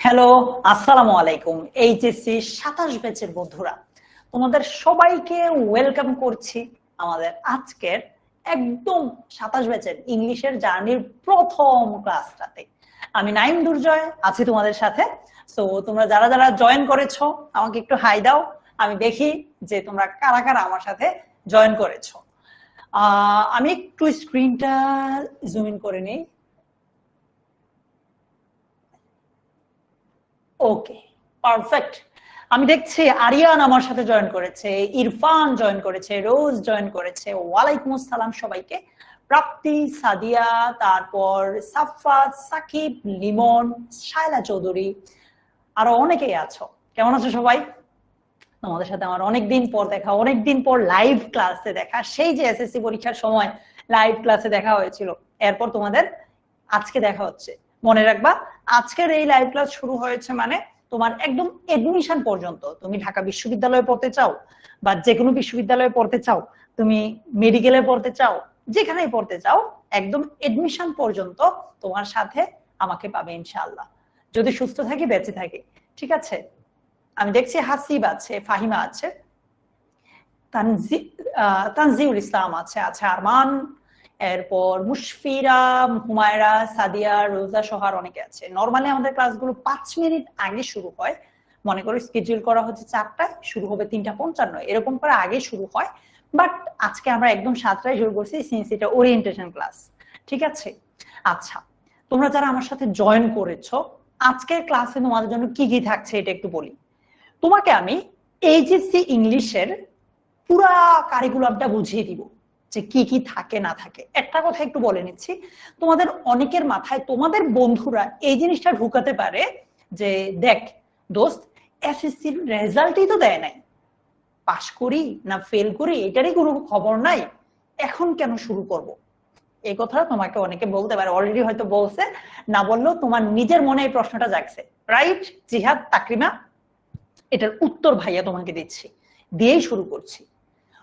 Hello, আসসালামু আলাইকুম। HSC 27 ব্যাচের বন্ধুরা, তোমাদের সবাইকে ওয়েলকাম করছি আমাদের আজকের একদম 27 ব্যাচের ইংলিশের জার্নির প্রথম ক্লাসটাতে। আমি নাইম দুর্জয় আছি তোমাদের সাথে। সো তোমরা যারা যারা জয়েন করেছো আমাকে একটু হাই দাও, আমি দেখি যে তোমরা কারা কারা আমার সাথে জয়েন করেছো। আমি একটু স্ক্রিনটা জুম ইন করে নিই। ওকে, পারফেক্ট। আমি দেখছি আরিয়ান আমার সাথে জয়েন করেছে, ইরফান জয়েন করেছে, রোজ জয়েন করেছে। ওয়ালাইকুম আসসালাম সবাইকে। প্রাপ্তি, সাদিয়া, তারপর সাফাত, সাকিব, লিমন, শায়লা চৌধুরী, আরো অনেকেই আছো। কেমন আছো সবাই? তোমাদের সাথে আমার অনেকদিন পর দেখা, অনেকদিন পর লাইভ ক্লাসে দেখা। সেই যে এসএসসি পরীক্ষার সময় লাইভ ক্লাসে দেখা হয়েছিল, এরপর তোমাদের আজকে দেখা হচ্ছে। মনে রাখবা, আজকের এই লাইভ ক্লাস শুরু হয়েছে মানে তোমার একদম এডমিশন পর্যন্ত। তুমি ঢাকা বিশ্ববিদ্যালয়ে পড়তে চাও বা যে কোনো বিশ্ববিদ্যালয়ে পড়তে চাও, তুমি মেডিকেলে পড়তে চাও, যেখানেই পড়তে চাও, একদম এডমিশন পর্যন্ত তোমার সাথে আমাকে পাবে ইনশাআল্লাহ, যদি সুস্থ থাকি, বেঁচে থাকি। ঠিক আছে? আমি দেখছি হাসিব আছে, ফাহিমা আছে, তানজিউল ইসলাম আছে, আছে আরমান, এরপর মুশফিরা, হুমায়রা, সাদিয়া, রোজা সহার অনেকে আছে। নরমালি আমাদের ক্লাসগুলো 5 মিনিট আগে শুরু হয়। মনে করো স্কেডিউল করা হচ্ছে 4টায়, শুরু হবে 3:55, এরকম করে আগে শুরু হয়। বাট আজকে আমরা একদম 7টায় শুরু করছি, সিন্স এটা ওরিয়েন্টেশন ক্লাস। ঠিক আছে? আচ্ছা, তোমরা যারা আমার সাথে জয়েন করেছো, আজকের ক্লাসে তোমাদের জন্য কি কি থাকছে এটা একটু বলি। তোমাকে আমি এইচএসসি ইংলিশের পুরা কারিকুলামটা বুঝিয়ে দিব, যে কি কি থাকে না থাকে। একটা কথা একটু বলে নিচ্ছি, তোমাদের অনেকের মাথায়, তোমাদের বন্ধুরা এই জিনিসটা ঢুকাতে পারে যে দেখ দোস্ত, এসএসসির রেজাল্টই তো দেয় নাই, পাস করি না ফেল করি এটারই কোনো খবর নাই, এখন কেন শুরু করব। এই কথা তোমাকে অনেকে বলতে পারে, অলরেডি হয়তো বলছে, না বললেও তোমার নিজের মনে এই প্রশ্নটা জাগছে। রাইট জিহাদ, তাকরিমা? এটার উত্তর ভাইয়া তোমাকে দিচ্ছি, দিয়েই শুরু করছি।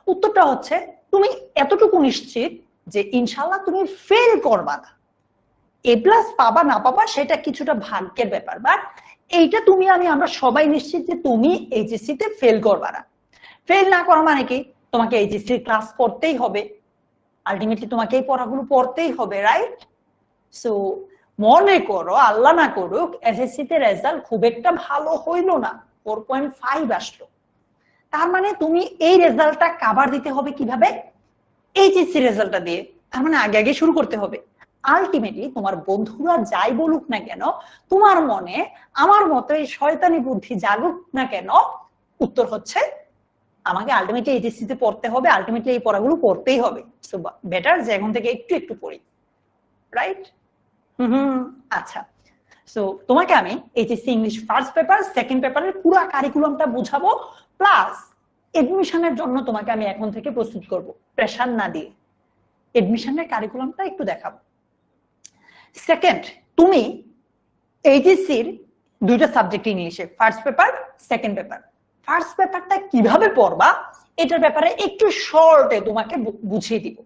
উত্তরটা হচ্ছে, তুমি এতটুকু নিশ্চিত যে ইনশাল্লাহ তুমি ফেল করবা না। এ প্লাস পাবা না পাবা সেটা কিছুটা ভাগ্যের ব্যাপার, বাট এইটা তুমি আমরা সবাই নিশ্চিত যে তুমি এইচএসসি তে ফেল করবা না। ফেল না করা মানে কি, তোমাকে এইচএসসি ক্লাস করতেই হবে, আলটিমেটলি তোমাকে এই পড়াগুলো পড়তেই হবে, রাইট? সো মনে করো, আল্লাহ না করুক, এসএসসি তে রেজাল্ট খুব একটা ভালো হইলো না, 4.5 আসলো, তার মানে তুমি এই রেজাল্টটা কাভার দিতে হবে কিভাবে? এইচএসসি রেজাল্টটা দিয়ে। তার মানে আগে আগে শুরু করতে হবে। আলটিমেটলি তোমার বন্ধুরা যাই বলুক না কেন, তোমার মনে আমার মতো এই শয়তানি বুদ্ধি জাগুক না কেন, উত্তর হচ্ছে আমাকে আলটিমেটলি এইচএসসি তে পড়তে হবে, আলটিমেটলি এই পড়াগুলো পড়তেই হবে। সো বেটার যে এখন থেকে একটু একটু পড়ি, রাইট? আচ্ছা, সো তোমাকে আমি HSC English first paper, second পেপারের পুরো কারিকুলামটা বুঝাবো, প্লাস এডমিশনের জন্য তোমাকে আমি এখন থেকে প্রস্তুত করব, প্রেশার না দিয়ে এডমিশনের কারিকুলামটা একটু দেখাবো। সেকেন্ড, তুমি এইচএসসির 2টা সাবজেক্ট ইংলিশে, first paper, second paper. First পেপারটা কিভাবে পড়বা এটার ব্যাপারে একটু শর্টে তোমাকে বুঝিয়ে দিব।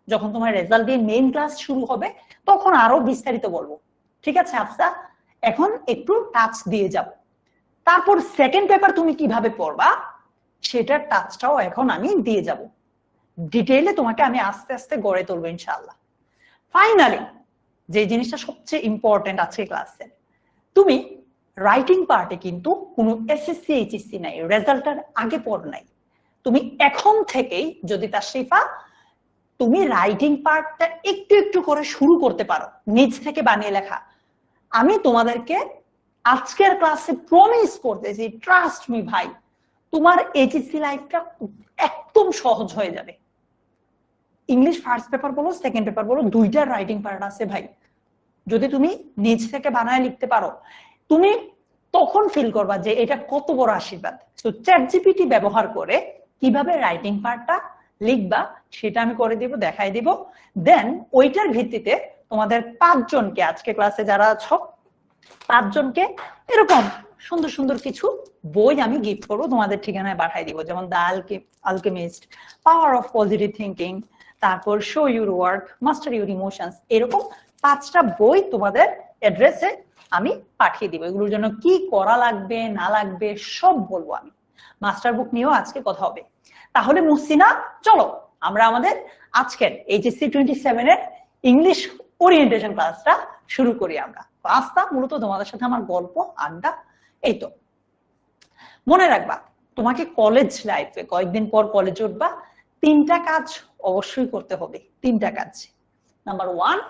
যখন তোমার রেজাল্ট দিয়ে মেইন ক্লাস শুরু হবে তখন আরো বিস্তারিত বলবো। ঠিক আছে আফসা? এখন একটু টাচ দিয়ে যাব। তারপর সেকেন্ড পেপার তুমি কিভাবে পড়বা সেটার টাচটাও এখন আমি দিয়ে যাব, ডিটেইলে তোমাকে আমি আস্তে আস্তে গড়ে তুলবো ইনশাআল্লাহ। ফাইনালি যে জিনিসটা সবচেয়ে ইম্পর্টেন্ট আছে ক্লাসে, তুমি রাইটিং পার্টে কিন্তু কোনো এসএসসি এইচএসসি নাই, রেজাল্টের আগে পড় নাই। তুমি এখন থেকেই যদি তাশরিফা তুমি রাইটিং পার্টটা একটু একটু করে শুরু করতে পারো, নিজ থেকে বানিয়ে লেখা, আমি তোমাদেরকে আজকের ক্লাসে প্রমিস করতেছি, ট্রাস্ট মি ভাই, তোমার এইচএসসি লাইফটা একদম সহজ হয়ে যাবে। ইংলিশ ফার্স্ট পেপার বলো, সেকেন্ড পেপার বলো, 2টার রাইটিং পার্ট আছে ভাই। যদি তুমি নিজ থেকে বানায় লিখতে পারো, তুমি তখন ফিল করবা যে এটা কত বড় আশীর্বাদ। সো চ্যাটজিপিটি ব্যবহার করে কিভাবে রাইটিং পার্টটা লিখবা সেটা আমি করে দিব, দেখাই দিব। দেন ওইটার ভিত্তিতে তোমাদের 5 জনকে, আজকে ক্লাসে যারা আছো 5 জনকে এরকম সুন্দর সুন্দর কিছু বই আমি গিফট করবো, তোমাদের ঠিকানায় পাঠাই দিব। যেমন the alchemist, power of positive thinking, তারপর show your work, master your emotions, এরকম 5টা বই তোমাদের অ্যাড্রেসে আমি পাঠিয়ে দিব। এগুলোর জন্য কি করা লাগবে না লাগবে সব বলবো আমি। মাস্টার বুক নিয়েও আজকে কথা হবে। তাহলে মুহসিনা, চলো আমরা আমাদের আজকের এইচএসসি 27 এর ইংলিশ ওরিয়েন্টেশন ক্লাসটা শুরু করি। আমরা ক্লাসটা মূলত তোমাদের সাথে আমার গল্প আড্ডা, এই তো। মনে রাখবা তোমাকে কলেজ লাইফে কয়েকদিন পর কলেজে উঠবা, 3টা কাজ অবশ্যই করতে হবে। 3টা কাজ। নাম্বার 1,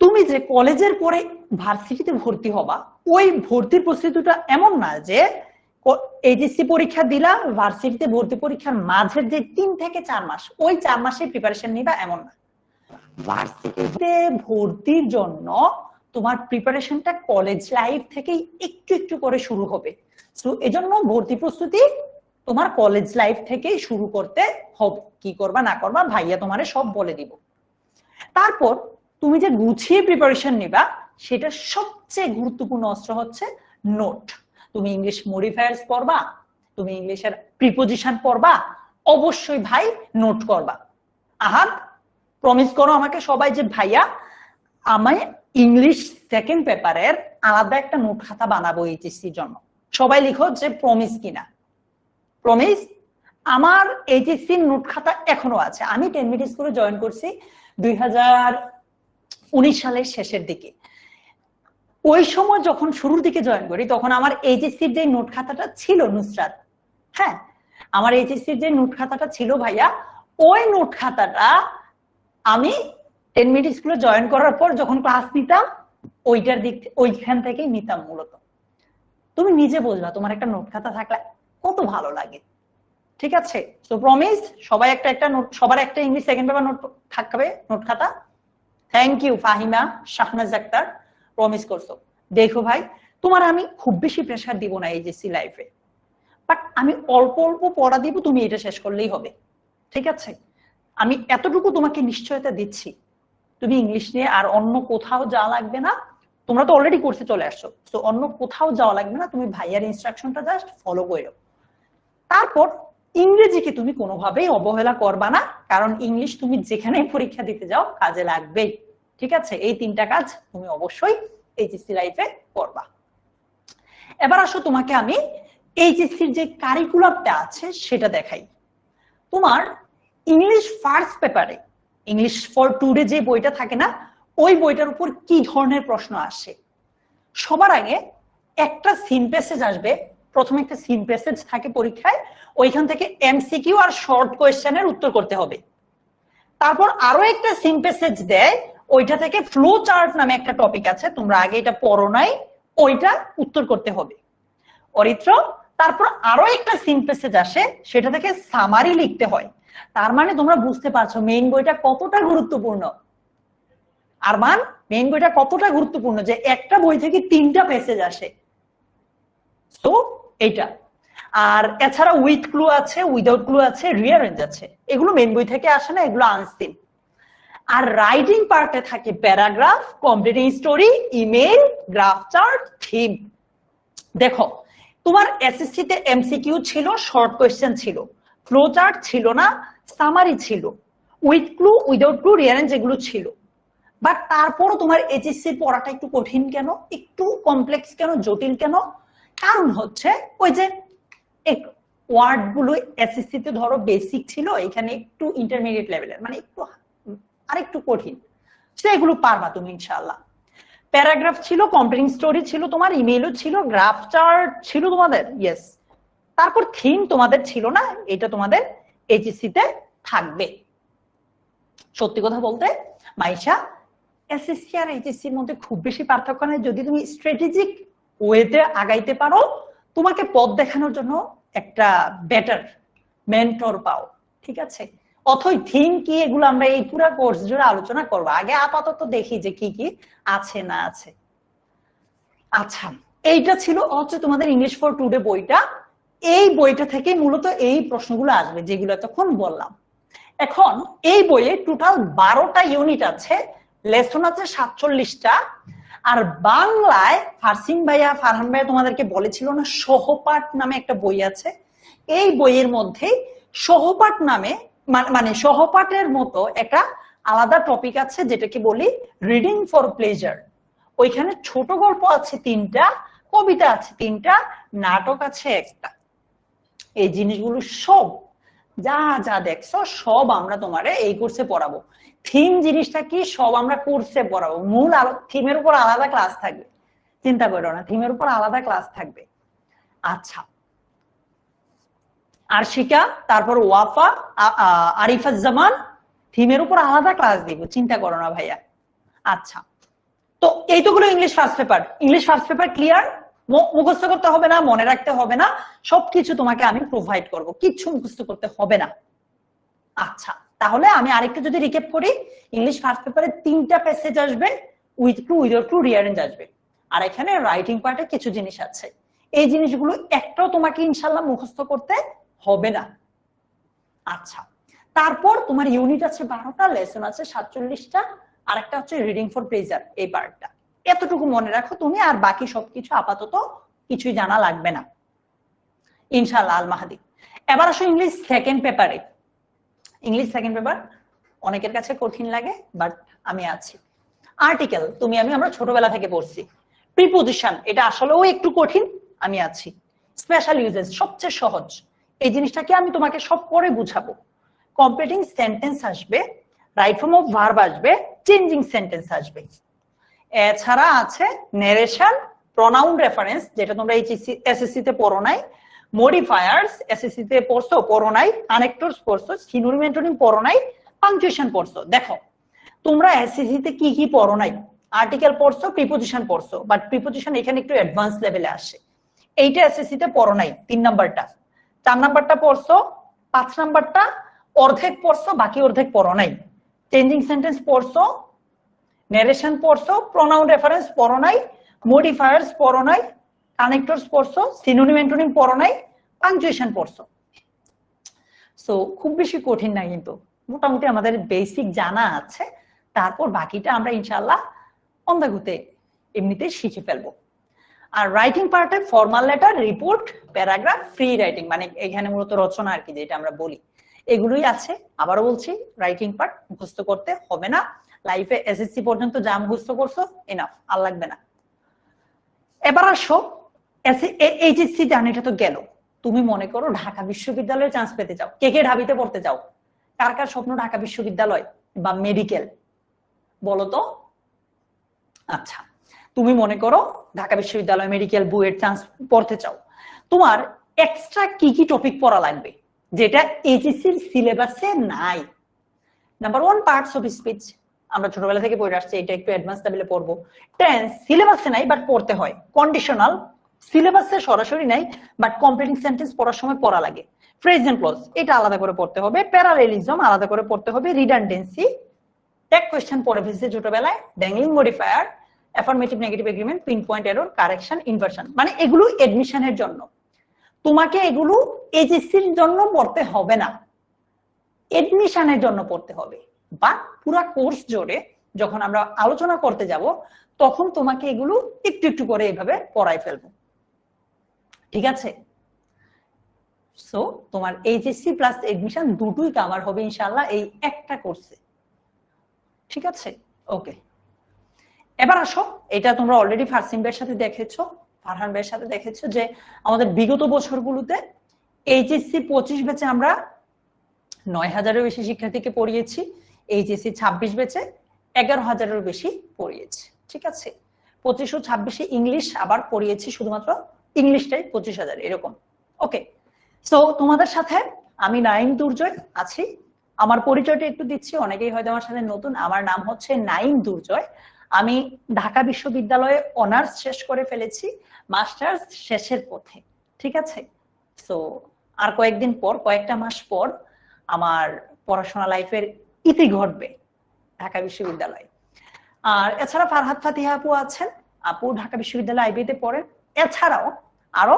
তুমি যে কলেজের পরে ভার্সিটিতে ভর্তি হবা, ওই ভর্তির প্রস্তুতিটা এমন না যে এইচএসসি পরীক্ষা দিলা, ভার্সিটিতে ভর্তি পরীক্ষার মাঝের যে 3 থেকে 4 মাস, ওই 4 মাসে প্রিপারেশন নিবা এমন না। ভার্সিটিতে ভর্তির জন্য তোমার প্রিপারেশনটা কলেজ লাইফ থেকেই একটু একটু করে শুরু হবে। সো এজন্য ভর্তি প্রস্তুতি তোমার কলেজ লাইফ থেকেই শুরু করতে হবে। কি করবা না করবা ভাইয়া তোমারে সব বলে দিব। তারপর তুমি যে গুছিয়ে প্রিপারেশন নিবা, সেটা সবচেয়ে গুরুত্বপূর্ণ অস্ত্র হচ্ছে নোট। তুমি ইংলিশ মডিফায়ার্স পড়বা, তুমি ইংলিশের প্রিপোজিশন পড়বা, অবশ্যই ভাই নোট করবা। আহাদ, প্রমিস করো আমাকে সবাই যে ভাইয়া আমি ইংলিশ সেকেন্ড পেপারের আলাদা একটা নোট খাতা বানাবো এইচএসসির জন্য। সবাই লিখো যে প্রমিস কিনা। প্রমিস। আমার এইচএসসির নোট খাতা এখনো আছে। আমি 10 মিনিট স্কুলে জয়েন করছি 2019 সালের শেষের দিকে। ওই সময় যখন শুরুর দিকে জয়েন করি, তখন আমার এইচএসসির যে নোট খাতাটা ছিল নুসরাত, হ্যাঁ আমার এইচএসসির যে নোট খাতাটা ছিল ভাইয়া, ওই নোট খাতাটা আমি 10 মিনিট স্কুলে জয়েন করার পর যখন ক্লাস নিতাম, ওইখান থেকেই নিতাম মূলত। তুমি নিজে বুঝবা তোমার একটা নোট খাতা থাকলে কত ভালো লাগে। ঠিক আছে? সো প্রমিস, সবাই একটা নোট, সবার একটা ইংলিশ সেকেন্ড পেপার নোট থাকবে, নোট খাতা। Thank you Fahima Shahnaz Akter, promise করছো। দেখো ভাই, তোমার আমি খুব বেশি প্রেসার দিব না এইচএসসি লাইফে, বাট আমি অল্প অল্প পড়া দিব, তুমি এটা শেষ করলেই হবে। ঠিক আছে? আমি এতটুকু তোমাকে নিশ্চয়তা দিচ্ছি, তুমি ইংলিশ নিয়ে আর অন্য কোথাও যাওয়া লাগবে না। তোমরা তো অলরেডি কোর্সে চলে আসছো, তো অন্য কোথাও যাওয়া লাগবে না, তুমি ভাইয়ার ইনস্ট্রাকশনটা জাস্ট ফলো করো। তারপর ইংরেজিকে তুমি কোনোভাবেই অবহেলা করবা না, কারণ ইংলিশ তুমি যেখানে পরীক্ষা দিতে যাও কাজে লাগবেই। ঠিক আছে? এই 3টা কাজ তুমি অবশ্যই এইচএসসি লাইফে করবা। এবার আসো তোমাকে আমি এইচএসসির যে কারিকুলামটা আছে সেটা দেখাই। তোমার ইংলিশ ফার্স্ট পেপারে ইংলিশ ফর টুডে যে বইটা থাকে না, ওই বইটার উপর কি ধরনের প্রশ্ন আসে? সবার আগে একটা সিন প্যাসেজ আসবে। প্রথমে একটা সিন প্যাসেজ থাকে পরীক্ষায়, ওইখান থেকে এমসিকিউ আর শর্ট কোয়েশ্চেনের উত্তর করতে হবে। তারপর আরো একটা সিন প্যাসেজ দেয়, ওইটা থেকে ফ্লো চার্ট নামে একটা টপিক আছে, তোমরা আগে এটা পড়ো নাই, ওইটা উত্তর করতে হবে। অরিত্র, তারপর আরো একটা সিন প্যাসেজ আসে, সেটা থেকে সামারি লিখতে হয়। তার মানে তোমরা বুঝতে পারছো মেইন বইটা কতটা গুরুত্বপূর্ণ। আরমান, মেইন বইটা কতটা গুরুত্বপূর্ণ যে একটা বই থেকে 3টা প্যাসেজ আসে। তো এইটা। আর এছাড়া উইথ ক্লু আছে, উইদাউট ক্লু আছে, রিঅ্যারেঞ্জ আছে। এগুলো মেইন বই থেকে আসে না, এগুলো আনসিন। আর রাইটিং পার্টে থাকে paragraph, completing story, email, graph chart, theme. দেখো, তোমার এসএসসি তে এমসিকিউ ছিল, শর্ট কোয়েশ্চেন ছিল, ফ্লো চার্ট ছিল না, সামারি ছিল, with clue, without clue, rearrange এগুলো ছিল। বাট তারপরও তোমার এইচএসসি পড়াটা একটু কঠিন কেন, একটু কমপ্লেক্স কেন, জটিল কেন? কারণ হচ্ছে ওই যে ওয়ার্ড গুলো এসএসসি তে ধরো বেসিক ছিল, এখানে একটু ইন্টারমিডিয়েট লেভেলের, মানে একটু আরেকটু কঠিন। সেগুলো পারবা তুমি ইনশাআল্লাহ। প্যারাগ্রাফ ছিল, কমপ্লিটিং স্টোরি ছিল, তোমার ইমেইলও ছিল, গ্রাফ চার্ট ছিল তোমাদের, ইয়েস। তারপর থিম তোমাদের ছিল না, এটা তোমাদের এইচএসসি তে থাকবে। সত্যি কথা বলতে মাইশা, এসএসসি আর এইচএসসির মধ্যে খুব বেশি পার্থক্য নেই, যদি তুমি স্ট্র্যাটেজিক ওয়েতে আগাইতে পারো, তোমাকে পথ দেখানোর জন্য একটা বেটার মেন্টর পাও। ঠিক আছে? অথই থিম কি, এগুলো আমরা এই পুরো কোর্স জুড়ে আলোচনা করবো। আগে আপাতত দেখি যে কি কি আছে না আছে। আচ্ছা, এইটা ছিল হচ্ছে তোমাদের ইংলিশ ফর টুডে বইটা। এই বইটা থেকে মূলত এই প্রশ্নগুলো আসবে যেগুলো তখন বললাম। এখন এই বইয়ে টোটাল 12টা ইউনিট আছে, লেসন আছে 47টা। আর বাংলায় ফারহান ভাইয়া তোমাদেরকে বলেছিল না, সহপাঠ নামে একটা বই আছে। এই বইয়ের মধ্যে সহপাঠ নামে মানে সহপাঠের মতো একটা আলাদা টপিক আছে, যেটাকে বলি রিডিং ফর প্লেজার। ওইখানে ছোট গল্প আছে 3টা, কবিতা আছে 3টা, নাটক আছে 1টা। এই জিনিসগুলো সব যা যা দেখছো সব আমরা তোমারে এই কোর্সে পড়াবো। থিম জিনিসটা কি সব আমরা কোর্সে পড়াবো। মূল থিমের উপর আলাদা ক্লাস থাকবে, চিন্তা করো না, থিমের উপর আলাদা ক্লাস থাকবে। আচ্ছা, আরশিকা, তারপর ওয়াফা, আরিফাজ্জামান, থিমের উপর আলাদা ক্লাস দিব, চিন্তা করো না ভাইয়া। আচ্ছা, তো এইটুকুলো English first paper. English first paper clear, মুখস্থ করতে হবে না, মনে রাখতে হবে না, সবকিছু তোমাকে আমি প্রোভাইড করব, কিচ্ছু মুখস্থ করতে হবে না। আচ্ছা, তাহলে আমি আরেকটু যদি রিক্যাপ করি, ইংলিশ ফার্স্ট পেপারে 3টা প্যাসেজ আসবে, with to without to rearrange আসবে, আর এখানে রাইটিং পার্টে কিছু জিনিস আছে। এই জিনিসগুলো একটাও তোমাকে ইনশাল্লাহ মুখস্থ করতে হবে না। আচ্ছা, তারপর তোমার ইউনিট আছে 12টা, লেসন আছে 47টা, আর একটা হচ্ছে রিডিং ফর প্লেজার, এই পার্টটা। এতটুকু মনে রাখো তুমি, আর বাকি সবকিছু আপাতত কিছুই জানা লাগবে না ইনশাআল্লাহ আল মাহাদি। এবার আসো ইংলিশ সেকেন্ড পেপারে। ইংলিশ সেকেন্ড পেপার অনেকের কাছে কঠিন লাগে, বাট আমি আছি। আর্টিকেল আমি আমরা ছোটবেলা থেকে পড়ছি। প্রিপোজিশন এটা আসলেও একটু কঠিন, আমি আছি। স্পেশাল ইউজেস সবচেয়ে সহজ, এই জিনিসটাকে আমি তোমাকে সব পরে বুঝাবো। কমপ্লিটিং সেন্টেন্স আসবে, রাইট ফর্ম অফ ভার্ব আসবে, চেঞ্জিং সেন্টেন্স আসবে। এছাড়া আছে নেরেশন, প্রনাউন রেফারেন্স, যেটা তোমরা এসএসসি তে পড়ো নাই, মডিফায়ার্স এসএসসি তে পড়ো নাই, কানেক্টরস পড়ছো, সিনোনিম অ্যান্টোনিম পড়ো নাই, পাংচুয়েশন পড়ছো। দেখো তোমরা এসএসসি তে কি কি পড়ো নাই, আর্টিকেল পড়ছো, প্রিপোজিশন পড়ছো, বাট প্রিপোজিশন এখানে একটু অ্যাডভান্স লেভেলে আসে। এইটা এসএসসি তে পড়ো নাই, 3 নাম্বারটা। 4 নাম্বারটা পড়ছো, 5 নাম্বারটা অর্ধেক পড়ছো, বাকি অর্ধেক পড়ো নাই। চেঞ্জিং সেন্টেন্স পড়ছো, নেরেশন পড়ছো, প্রনাউন রেফারেন্স পড়ো নাই, মডিফায়ার্স পড়ো নাই, কানেক্টরস পড়ছো, সিনোনিম অ্যান্টোনিম পড়ো নাই, পাংচুয়েশন পড়ছো। সো খুব বেশি কঠিন না, কিন্তু মোটামুটি আমাদের বেসিক জানা আছে। তারপর বাকিটা আমরা ইনশাআল্লাহ অন্ধাগুতে এমনিতে শিখে ফেলবো। আর রাইটিং পার্টে formal letter, report, paragraph, free writing, মানে এখানে মূলত রচনা আর কি, যেটা আমরা বলি, এগুলোই আছে। আবারও বলছি, রাইটিং পার্ট মুখস্থ করতে হবে না। লাইফে এসএসসি পর্যন্ত যা মুখস্থ করছো এনাফ, আর লাগবে না। এবার আসো এইচএসসি জার্নিটা তো গেল। তুমি মনে করো ঢাকা বিশ্ববিদ্যালয়ে চান্স পেতে চাও, কে কে ঢাবিতে পড়তে চাও? কার কার স্বপ্ন ঢাকা বিশ্ববিদ্যালয় বা মেডিকেল, বলো তো? আচ্ছা, তুমি মনে করো ঢাকা বিশ্ববিদ্যালয় মেডিকেল বুয়েট চান্স পড়তে চাও, তোমার এক্সট্রা কি কি টপিক পড়া লাগবে যেটা এইচএসসির সিলেবাসে নাই? নাম্বার 1, পার্টস অফ স্পিচ, আমরা ছোটবেলা থেকে পড়ে আসছি, এটা একটু অ্যাডভান্স লেভেলে পড়বো। টেন্স সিলেবাসে নাই, বাট পড়তে হয়। কন্ডিশনাল সিলেবাসে সরাসরি নাই, বাট কমপ্লিটিং সেন্টেন্স পড়ার সময় পড়া লাগে। ফ্রেজ এন্ড ক্লজ এটা আলাদা করে পড়তে হবে। প্যারালেলিজম আলাদা করে পড়তে হবে। রিডান্ডেন্সি, ট্যাগ কোয়েশ্চেন পড়ে ফেলছে ছোটবেলায়। Dangling modifier, affirmative negative agreement, pin point error, correction, inversion, মানে এগুলো এডমিশনের জন্য। তোমাকে এগুলো এইচএসসির জন্য পড়তে হবে না, এডমিশনের জন্য পড়তে হবে। বা পুরা কোর্স জুড়ে যখন আমরা আলোচনা করতে যাব, তখন তোমাকে এগুলো একটু একটু করে এইভাবে পড়াই ফেলবো, ঠিক আছে? সো তোমার এইচএসসি প্লাস এডমিশন দুটোই কভার হবে ইনশাআল্লাহ এই একটা কোর্সে, ঠিক আছে? ওকে, এবার আসো, এটা তোমরা অলরেডি ফারসিন ভাইয়ের সাথে দেখেছো, ফারহান ভাইয়ের সাথে দেখেছো যে আমাদের বিগত বছরগুলোতে এইচএসসি 25 ব্যাচে আমরা 9000-এরও বেশি শিক্ষার্থীকে পড়িয়েছি। এইচএসসি 26 ব্যাচে 11,000-এরও বেশি পড়িয়েছি, ঠিক আছে? 25 ও 26-এ ইংলিশ আবার পড়িয়েছি, শুধুমাত্র ইংলিশটাই 25,000 এরকম। ওকে, সো তোমাদের সাথে আমি নাইম দুর্জয় আছি। আমার পরিচয়টা একটু দিচ্ছি, অনেকেই হয়তো আমার সাথে নতুন। আমার নাম হচ্ছে নাইম দুর্জয়। আমি ঢাকা বিশ্ববিদ্যালয়ে অনার্স শেষ করে ফেলেছি, মাস্টার্স শেষের পথে, ঠিক আছে? সো আর কয়েকদিন পর, কয়েকটা মাস পর আমার পড়াশোনা লাইফের ইতি ঘটবে ঢাকা বিশ্ববিদ্যালয়ে। আর এছাড়া ফারহাদ ফাতিহা আপু আছেন, আপু ঢাকা বিশ্ববিদ্যালয় আইবিতে পড়েন। এছাড়াও আরো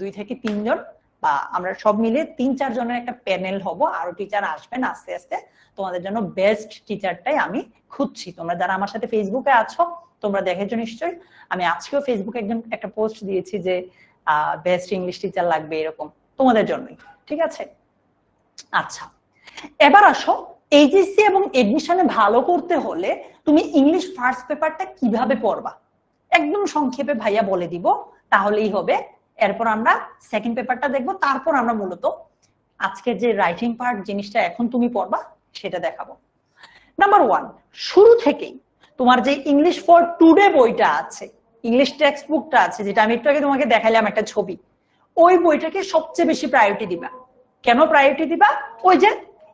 2 থেকে 3 জন, বা আমরা সব মিলে 3-4 জনের একটা প্যানেল হব। আরো টিচার আসবেন আস্তে আস্তে। তোমাদের জন্য বেস্ট টিচারটাই আমি খুঁজছি। তোমরা যারা আমার সাথে ফেসবুকে আছো, তোমরা দেখেছো নিশ্চয়ই, আমি আজকেও ফেসবুকে একটা পোস্ট দিয়েছি যে বেস্ট ইংলিশ টিচার লাগবে, এরকম তোমাদের জন্যই, ঠিক আছে? আচ্ছা, এবার আসো, এইচএসসি এবং এডমিশনে ভালো করতে হলে তুমি ইংলিশ ফার্স্ট পেপারটা কিভাবে পড়বা একদম সংক্ষেপে ভাইয়া বলে দিব, তাহলেই হবে। এরপর আমরা সেকেন্ড পেপারটা দেখবো, তারপর আমরা মূলত আজকের যে রাইটিং পার্ট জিনিসটা এখন তুমি পড়বা সেটা দেখাবো। নাম্বার 1, শুরু থেকেই তোমার যে ইংলিশ ফর টুডে বইটা আছে, ইংলিশ টেক্সট বুকটা আছে, যেটা আমি একটু আগে তোমাকে দেখাইলাম একটা ছবি, ওই বইটাকে সবচেয়ে বেশি প্রায়োরিটি দিবা। কেন প্রায়োরিটি দিবা? ওই যে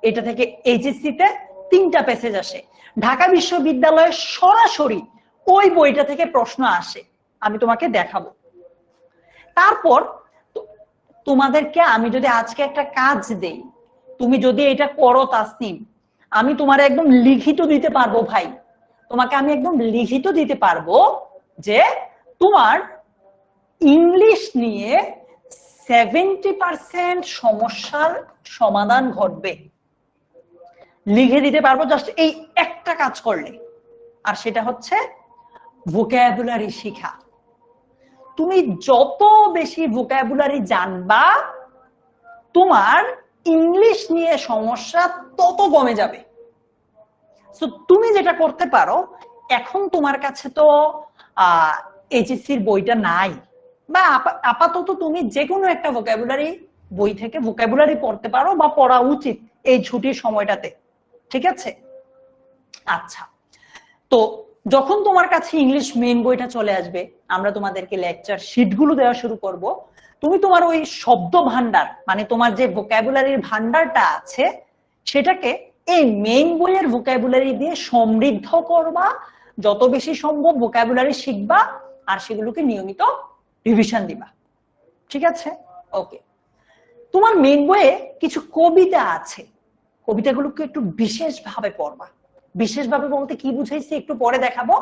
এটা থেকে এইচএসসি তে 3টা প্যাসেজ আসে, ঢাকা বিশ্ববিদ্যালয়ে সরাসরি ওই বইটা থেকে প্রশ্ন আসে, আমি তোমাকে দেখাবো। তারপর তোমাদেরকে আমি যদি আজকে একটা কাজ দেই, তুমি যদি এটা করো তাসনিম, আমি তোমার একদম লিখিত দিতে পারবো ভাই, তোমাকে আমি একদম লিখিত দিতে পারবো যে তোমার ইংলিশ নিয়ে 70% সমস্যার সমাধান ঘটবে, লিখে দিতে পারবো জাস্ট এই একটা কাজ করলে। আর সেটা হচ্ছে ভোকাবুলারি শেখা। তুমি যত বেশি ভোকাবুলারি জানবা, তোমার ইংলিশ নিয়ে সমস্যা তত কমে যাবে। তো তুমি যেটা করতে পারো, এখন তোমার কাছে তো এইচএসসির বইটা নাই, বা আপাতত তুমি যে কোনো একটা ভোকাবুলারি বই থেকে ভোকাবুলারি পড়তে পারো, বা পড়া উচিত এই ছুটির সময়টাতে, ঠিক আছে? আচ্ছা, তো যখন তোমার কাছে ইংলিশ মেইন বইটা চলে আসবে, আমরা তোমাদেরকে লেকচার শিটগুলো দেওয়া শুরু করব, তুমি তোমার ওই শব্দ ভান্ডার, মানে তোমার যে ভোকাবুলারির ভান্ডারটা আছে, সেটাকে এই মেইন বইয়ের ভোকাবুলারি দিয়ে সমৃদ্ধ করবা, যত বেশি সম্ভব ভোকাবুলারি শিখবা, আর সেগুলোকে নিয়মিত রিভিশন দিবা, ঠিক আছে? ওকে, তোমার মেইন বইয়ে কিছু কবিতা আছে, কবিতাগুলোকে একটু বিশেষভাবে পড়বা। বিশেষভাবে বলতে কি বুঝাইছি একটু পরে দেখাবো,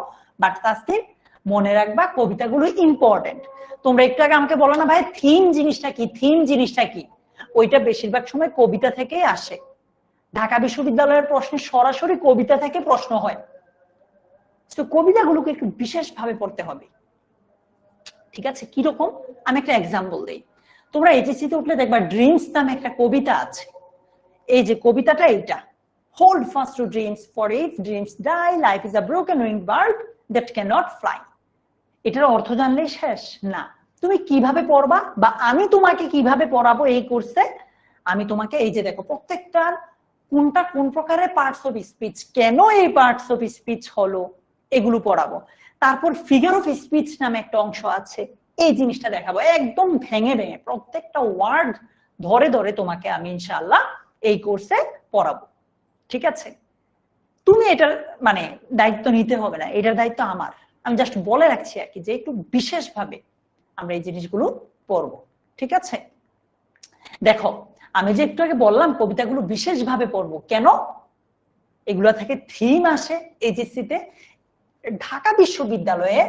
বাট তাসনিম মনে রাখবা কবিতাগুলো ইম্পর্টেন্ট। তোমরা একটু আগে আমাকে বলো না ভাই থিম জিনিসটা কি, থিম জিনিসটা কি, ওইটা বেশিরভাগ সময় কবিতা থেকেই আসে। ঢাকা বিশ্ববিদ্যালয়ের প্রশ্নে সরাসরি কবিতা থেকে প্রশ্ন হয়, তো কবিতাগুলোকে একটু বিশেষভাবে পড়তে হবে, ঠিক আছে? কিরকম, আমি একটা এক্সাম্পল দিই। তোমরা এইচএসসি তে উঠলে দেখবা ড্রিমস নামে একটা কবিতা আছে। এই যে কবিতাটা এইটা, hold fast to dreams, for if dreams die, life is a broken winged bird that cannot fly. এটার অর্থ জানলেই শেষ না, তুমি কিভাবে পড়বা বা আমি তোমাকে কিভাবে পড়াবো এই কোর্সে, আমি তোমাকে এই যে দেখো প্রত্যেকটার কোনটা কোন প্রকারের পার্টস অফ স্পিচ, কেন এই পার্টস অফ স্পিচ হলো, এগুলো পড়াবো। তারপর ফিগার অফ স্পিচ নামে একটা অংশ আছে, এই জিনিসটা দেখাবো একদম ভেঙে ভেঙে, প্রত্যেকটা ওয়ার্ড ধরে ধরে তোমাকে আমি ইনশাআল্লাহ এই কোর্সে পড়াবো, ঠিক আছে? তুমি এটার মানে দায়িত্ব নিতে হবে না, এটার দায়িত্ব আমার, আমি জাস্ট বলে রাখছি আর কি, যে একটু বিশেষভাবে আমরা এই জিনিসগুলো পড়বো, ঠিক আছে? দেখো আমি যে একটু আগে বললাম কবিতাগুলো বিশেষভাবে পড়বো, কেন? এগুলো থেকে থিম আসে এইচএসসি তে। ঢাকা বিশ্ববিদ্যালয়ে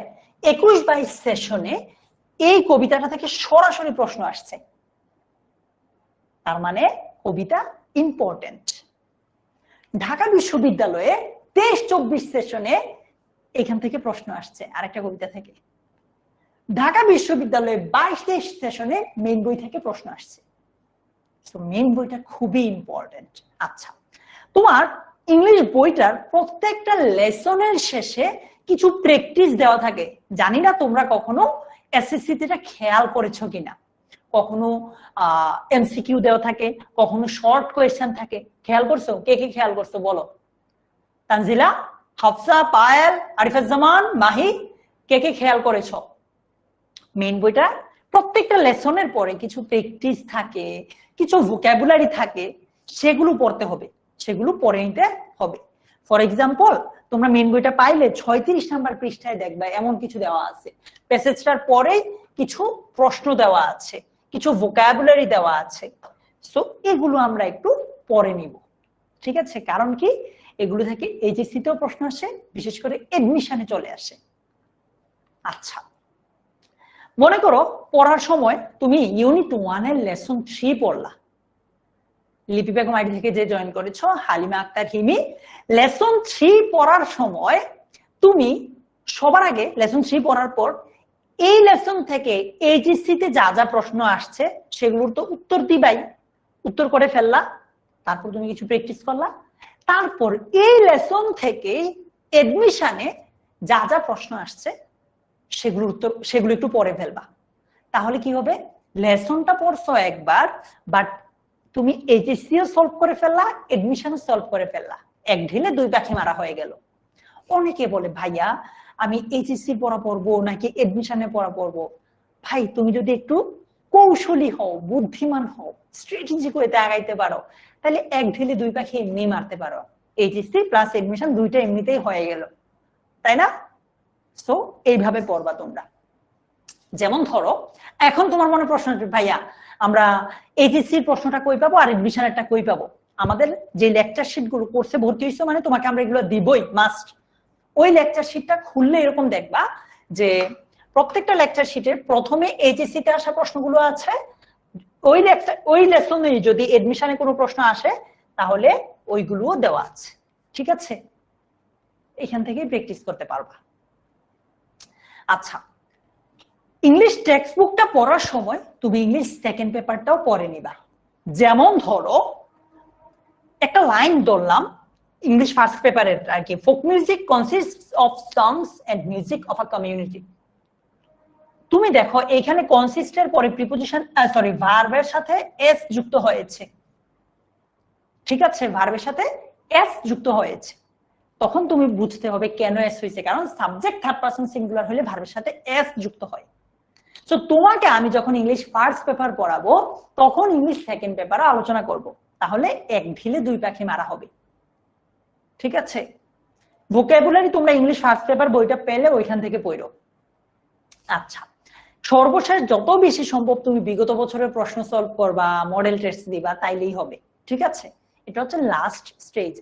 21-22 সেশনে এই কবিতাটা থেকে সরাসরি প্রশ্ন আসছে, তার মানে কবিতা ইম্পর্টেন্ট। ঢাকা বিশ্ববিদ্যালয়ে 23-24 সেশনে এখান থেকে প্রশ্ন আসছে আরেকটা কবিতা থেকে। ঢাকা বিশ্ববিদ্যালয়ে 22-23 সেশনে মেইন বই থেকে প্রশ্ন আসছে, তো মেইন বইটা খুবই ইম্পর্টেন্ট। আচ্ছা, তোমার ইংলিশ বইটার প্রত্যেকটা লেসনের শেষে কিছু প্র্যাকটিস দেওয়া থাকে, জানি না তোমরা কখনো এসএসসি তে এটা খেয়াল করেছো কিনা। কখনো এমসিকিউ দেওয়া থাকে, কখনো শর্ট কোয়েশ্চেন থাকে, খেয়াল করছো? কে কে খেয়াল করছো বলো? তানজিলা, হাফসা, পায়েল, আরিফাজ্জামান, মাহি, কে কে খেয়াল করেছো? মেইন বইটা প্রত্যেকটা লেসনের পরে কিছু প্র্যাকটিস থাকে, কিছু ভোকাবুলারি থাকে, সেগুলো পড়তে হবে, সেগুলো পড়ে নিতে হবে। ফর এক্সাম্পল, তোমরা মেইন বইটা পাইলে 36 নাম্বার পৃষ্ঠায় দেখবা এমন কিছু দেওয়া আছে, প্যাসেজটার পরে কিছু প্রশ্ন দেওয়া আছে, কিছু ভোকাবুলারি দেওয়া আছে, সো এগুলো আমরা একটু পড়ে নিব, ঠিক আছে? কারণ কি, এগুলো থেকে এইচএসসি তেও প্রশ্ন আসে, বিশেষ করে এডমিশনে চলে আসে। আচ্ছা, মনে করো পড়ার সময় তুমি ইউনিট 1 এর লেসন 3 পড়লা, লিপি বেগম আইডি থেকে যে জয়েন করেছো, হালিমা আক্তার হিমি, লেসন 3 পড়ার সময় তুমি সবার আগে লেসন 3 পড়ার পর এই লেসন থেকে এইচএসসি তে যা যা প্রশ্ন আসছে সেগুলোর তো উত্তর দিবাই, উত্তর করে ফেললা, তারপর তুমি কিছু প্র্যাকটিস করলা, তারপর এই লেসন থেকে এডমিশনে যা যা প্রশ্ন আসছে সেগুলো একটু পরে ফেলবা। তাহলে কি হবে, লেসনটা পড়ছো একবার, বাট তুমি এইচএসসিও সলভ করে ফেললা, এডমিশনও সলভ করে ফেললা, এক ঢিলে দুই পাখি মারা হয়ে গেল। অনেকে বলে ভাইয়া আমি এইচএসসি পড়া পড়বো নাকি এডমিশনে পড়া পড়বো? ভাই তুমি যদি একটু কৌশলী হও, বুদ্ধিমান হও, স্ট্র্যাটেজি করে আগাইতে পারো, তাহলে এক ঢিলে দুই পাখি এমনি মারতে পারো। এইচএসসি প্লাস এডমিশন দুইটা এমনিতেই হয়ে গেল, তাই না? সো এইভাবে পড়বা তোমরা। যেমন ধরো এখন তোমার মনে প্রশ্ন আছে, ভাইয়া আমরা এইচএসসির প্রশ্নটা কই পাবো আর এডমিশনেরটা কই পাবো? আমাদের যে লেকচার শিট গুলো কোর্সে ভর্তি হইছো মানে তোমাকে আমরা এগুলো দিবই, মাস্ট। ওই লেকচার শিটটা খুললে এরকম দেখবা যে প্রত্যেকটা লেকচার শিটের প্রথমে এইচএসসি তে আসা প্রশ্নগুলো আছে, ওই লেসনে যদি এডমিশনে কোনো প্রশ্ন আসে তাহলে ওইগুলোও দেওয়া আছে। ঠিক আছে, এখান থেকেই প্র্যাকটিস করতে পারবা। আচ্ছা, ইংলিশ টেক্সট বুকটা পড়ার সময় তুমি ইংলিশ সেকেন্ড পেপারটাও পড়ে নিবা। যেমন ধরো একটা লাইন ধরলাম ইংলিশ ফার্স্ট পেপারের আর কি, folk music consists of songs and music of a community. তুমি দেখো এখানে কনসিস্টের পরে প্রিপোজিশন ভার্বের সাথে এস যুক্ত হয়েছে। ঠিক আছে, ভার্বের সাথে এস যুক্ত হয়েছে। তখন তুমি বুঝতে হবে কেন এস হয়েছে, কারণ সাবজেক্ট থার্ড পারসন সিঙ্গুলার হলে ভার্বের সাথে এস যুক্ত হয়। তো তোমাকে আমি যখন ইংলিশ ফার্স্ট পেপার পড়াবো তখন ইংলিশ সেকেন্ড পেপারে আলোচনা করব, তাহলে এক ঢিলে দুই পাখি মারা হবে। ঠিক আছে, ভোকাবুলারি তোমরা ইংলিশ ফার্স্ট পেপার বইটা পেলে ওইখান থেকে পড়ো। আচ্ছা, সর্বশেষ যত বেশি সম্ভব তুমি বিগত বছরের প্রশ্ন সলভ করবা, মডেল টেস্ট দিবা, তাইলেই হবে। ঠিক আছে, এটা হচ্ছে লাস্ট স্টেজ।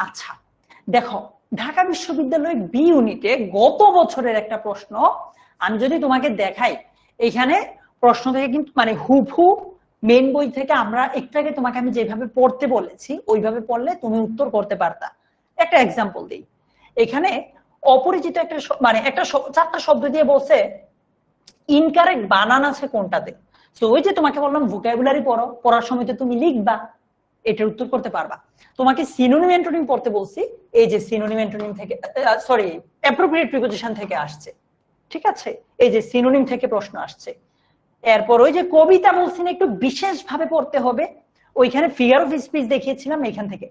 আচ্ছা দেখো, ঢাকা বিশ্ববিদ্যালয়ের বি ইউনিটে গত বছরের একটা প্রশ্ন আমি যদি তোমাকে দেখাই, এখানে প্রশ্ন থেকে কিন্তু মানে হুবহু মেন বই থেকে আমরা একটু আগে তোমাকে আমি যেভাবে পড়তে বলেছি ওইভাবে পড়লে তুমি উত্তর করতে পারতা। একটা এক্সাম্পল দিই, এখানে অপরিচিত একটা মানে একটা চারটা শব্দ দিয়ে বলছে ইনকারেক্ট বানান আছে কোনটাতে। তো ওই যে তোমাকে বললাম ভোকাবুলারি পড়ো, পড়ার সময় তো তুমি লিখবা, এটার উত্তর করতে পারবা। তোমাকে সিনোনিম অ্যান্টোনিম পড়তে বলছি, এই যে সিনোনিম অ্যান্টোনিম থেকে অ্যাপ্রোপ্রিয়েট প্রিপোজিশন থেকে আসছে। ঠিক আছে, এই যে সিনোনিম থেকে প্রশ্ন আসছে। এরপর ওই যে কবিতা বলছি না একটু বিশেষ ভাবে পড়তে হবে, ওইখানে ফিগার অফ স্পিচ দেখিয়েছিলাম এখান থেকে।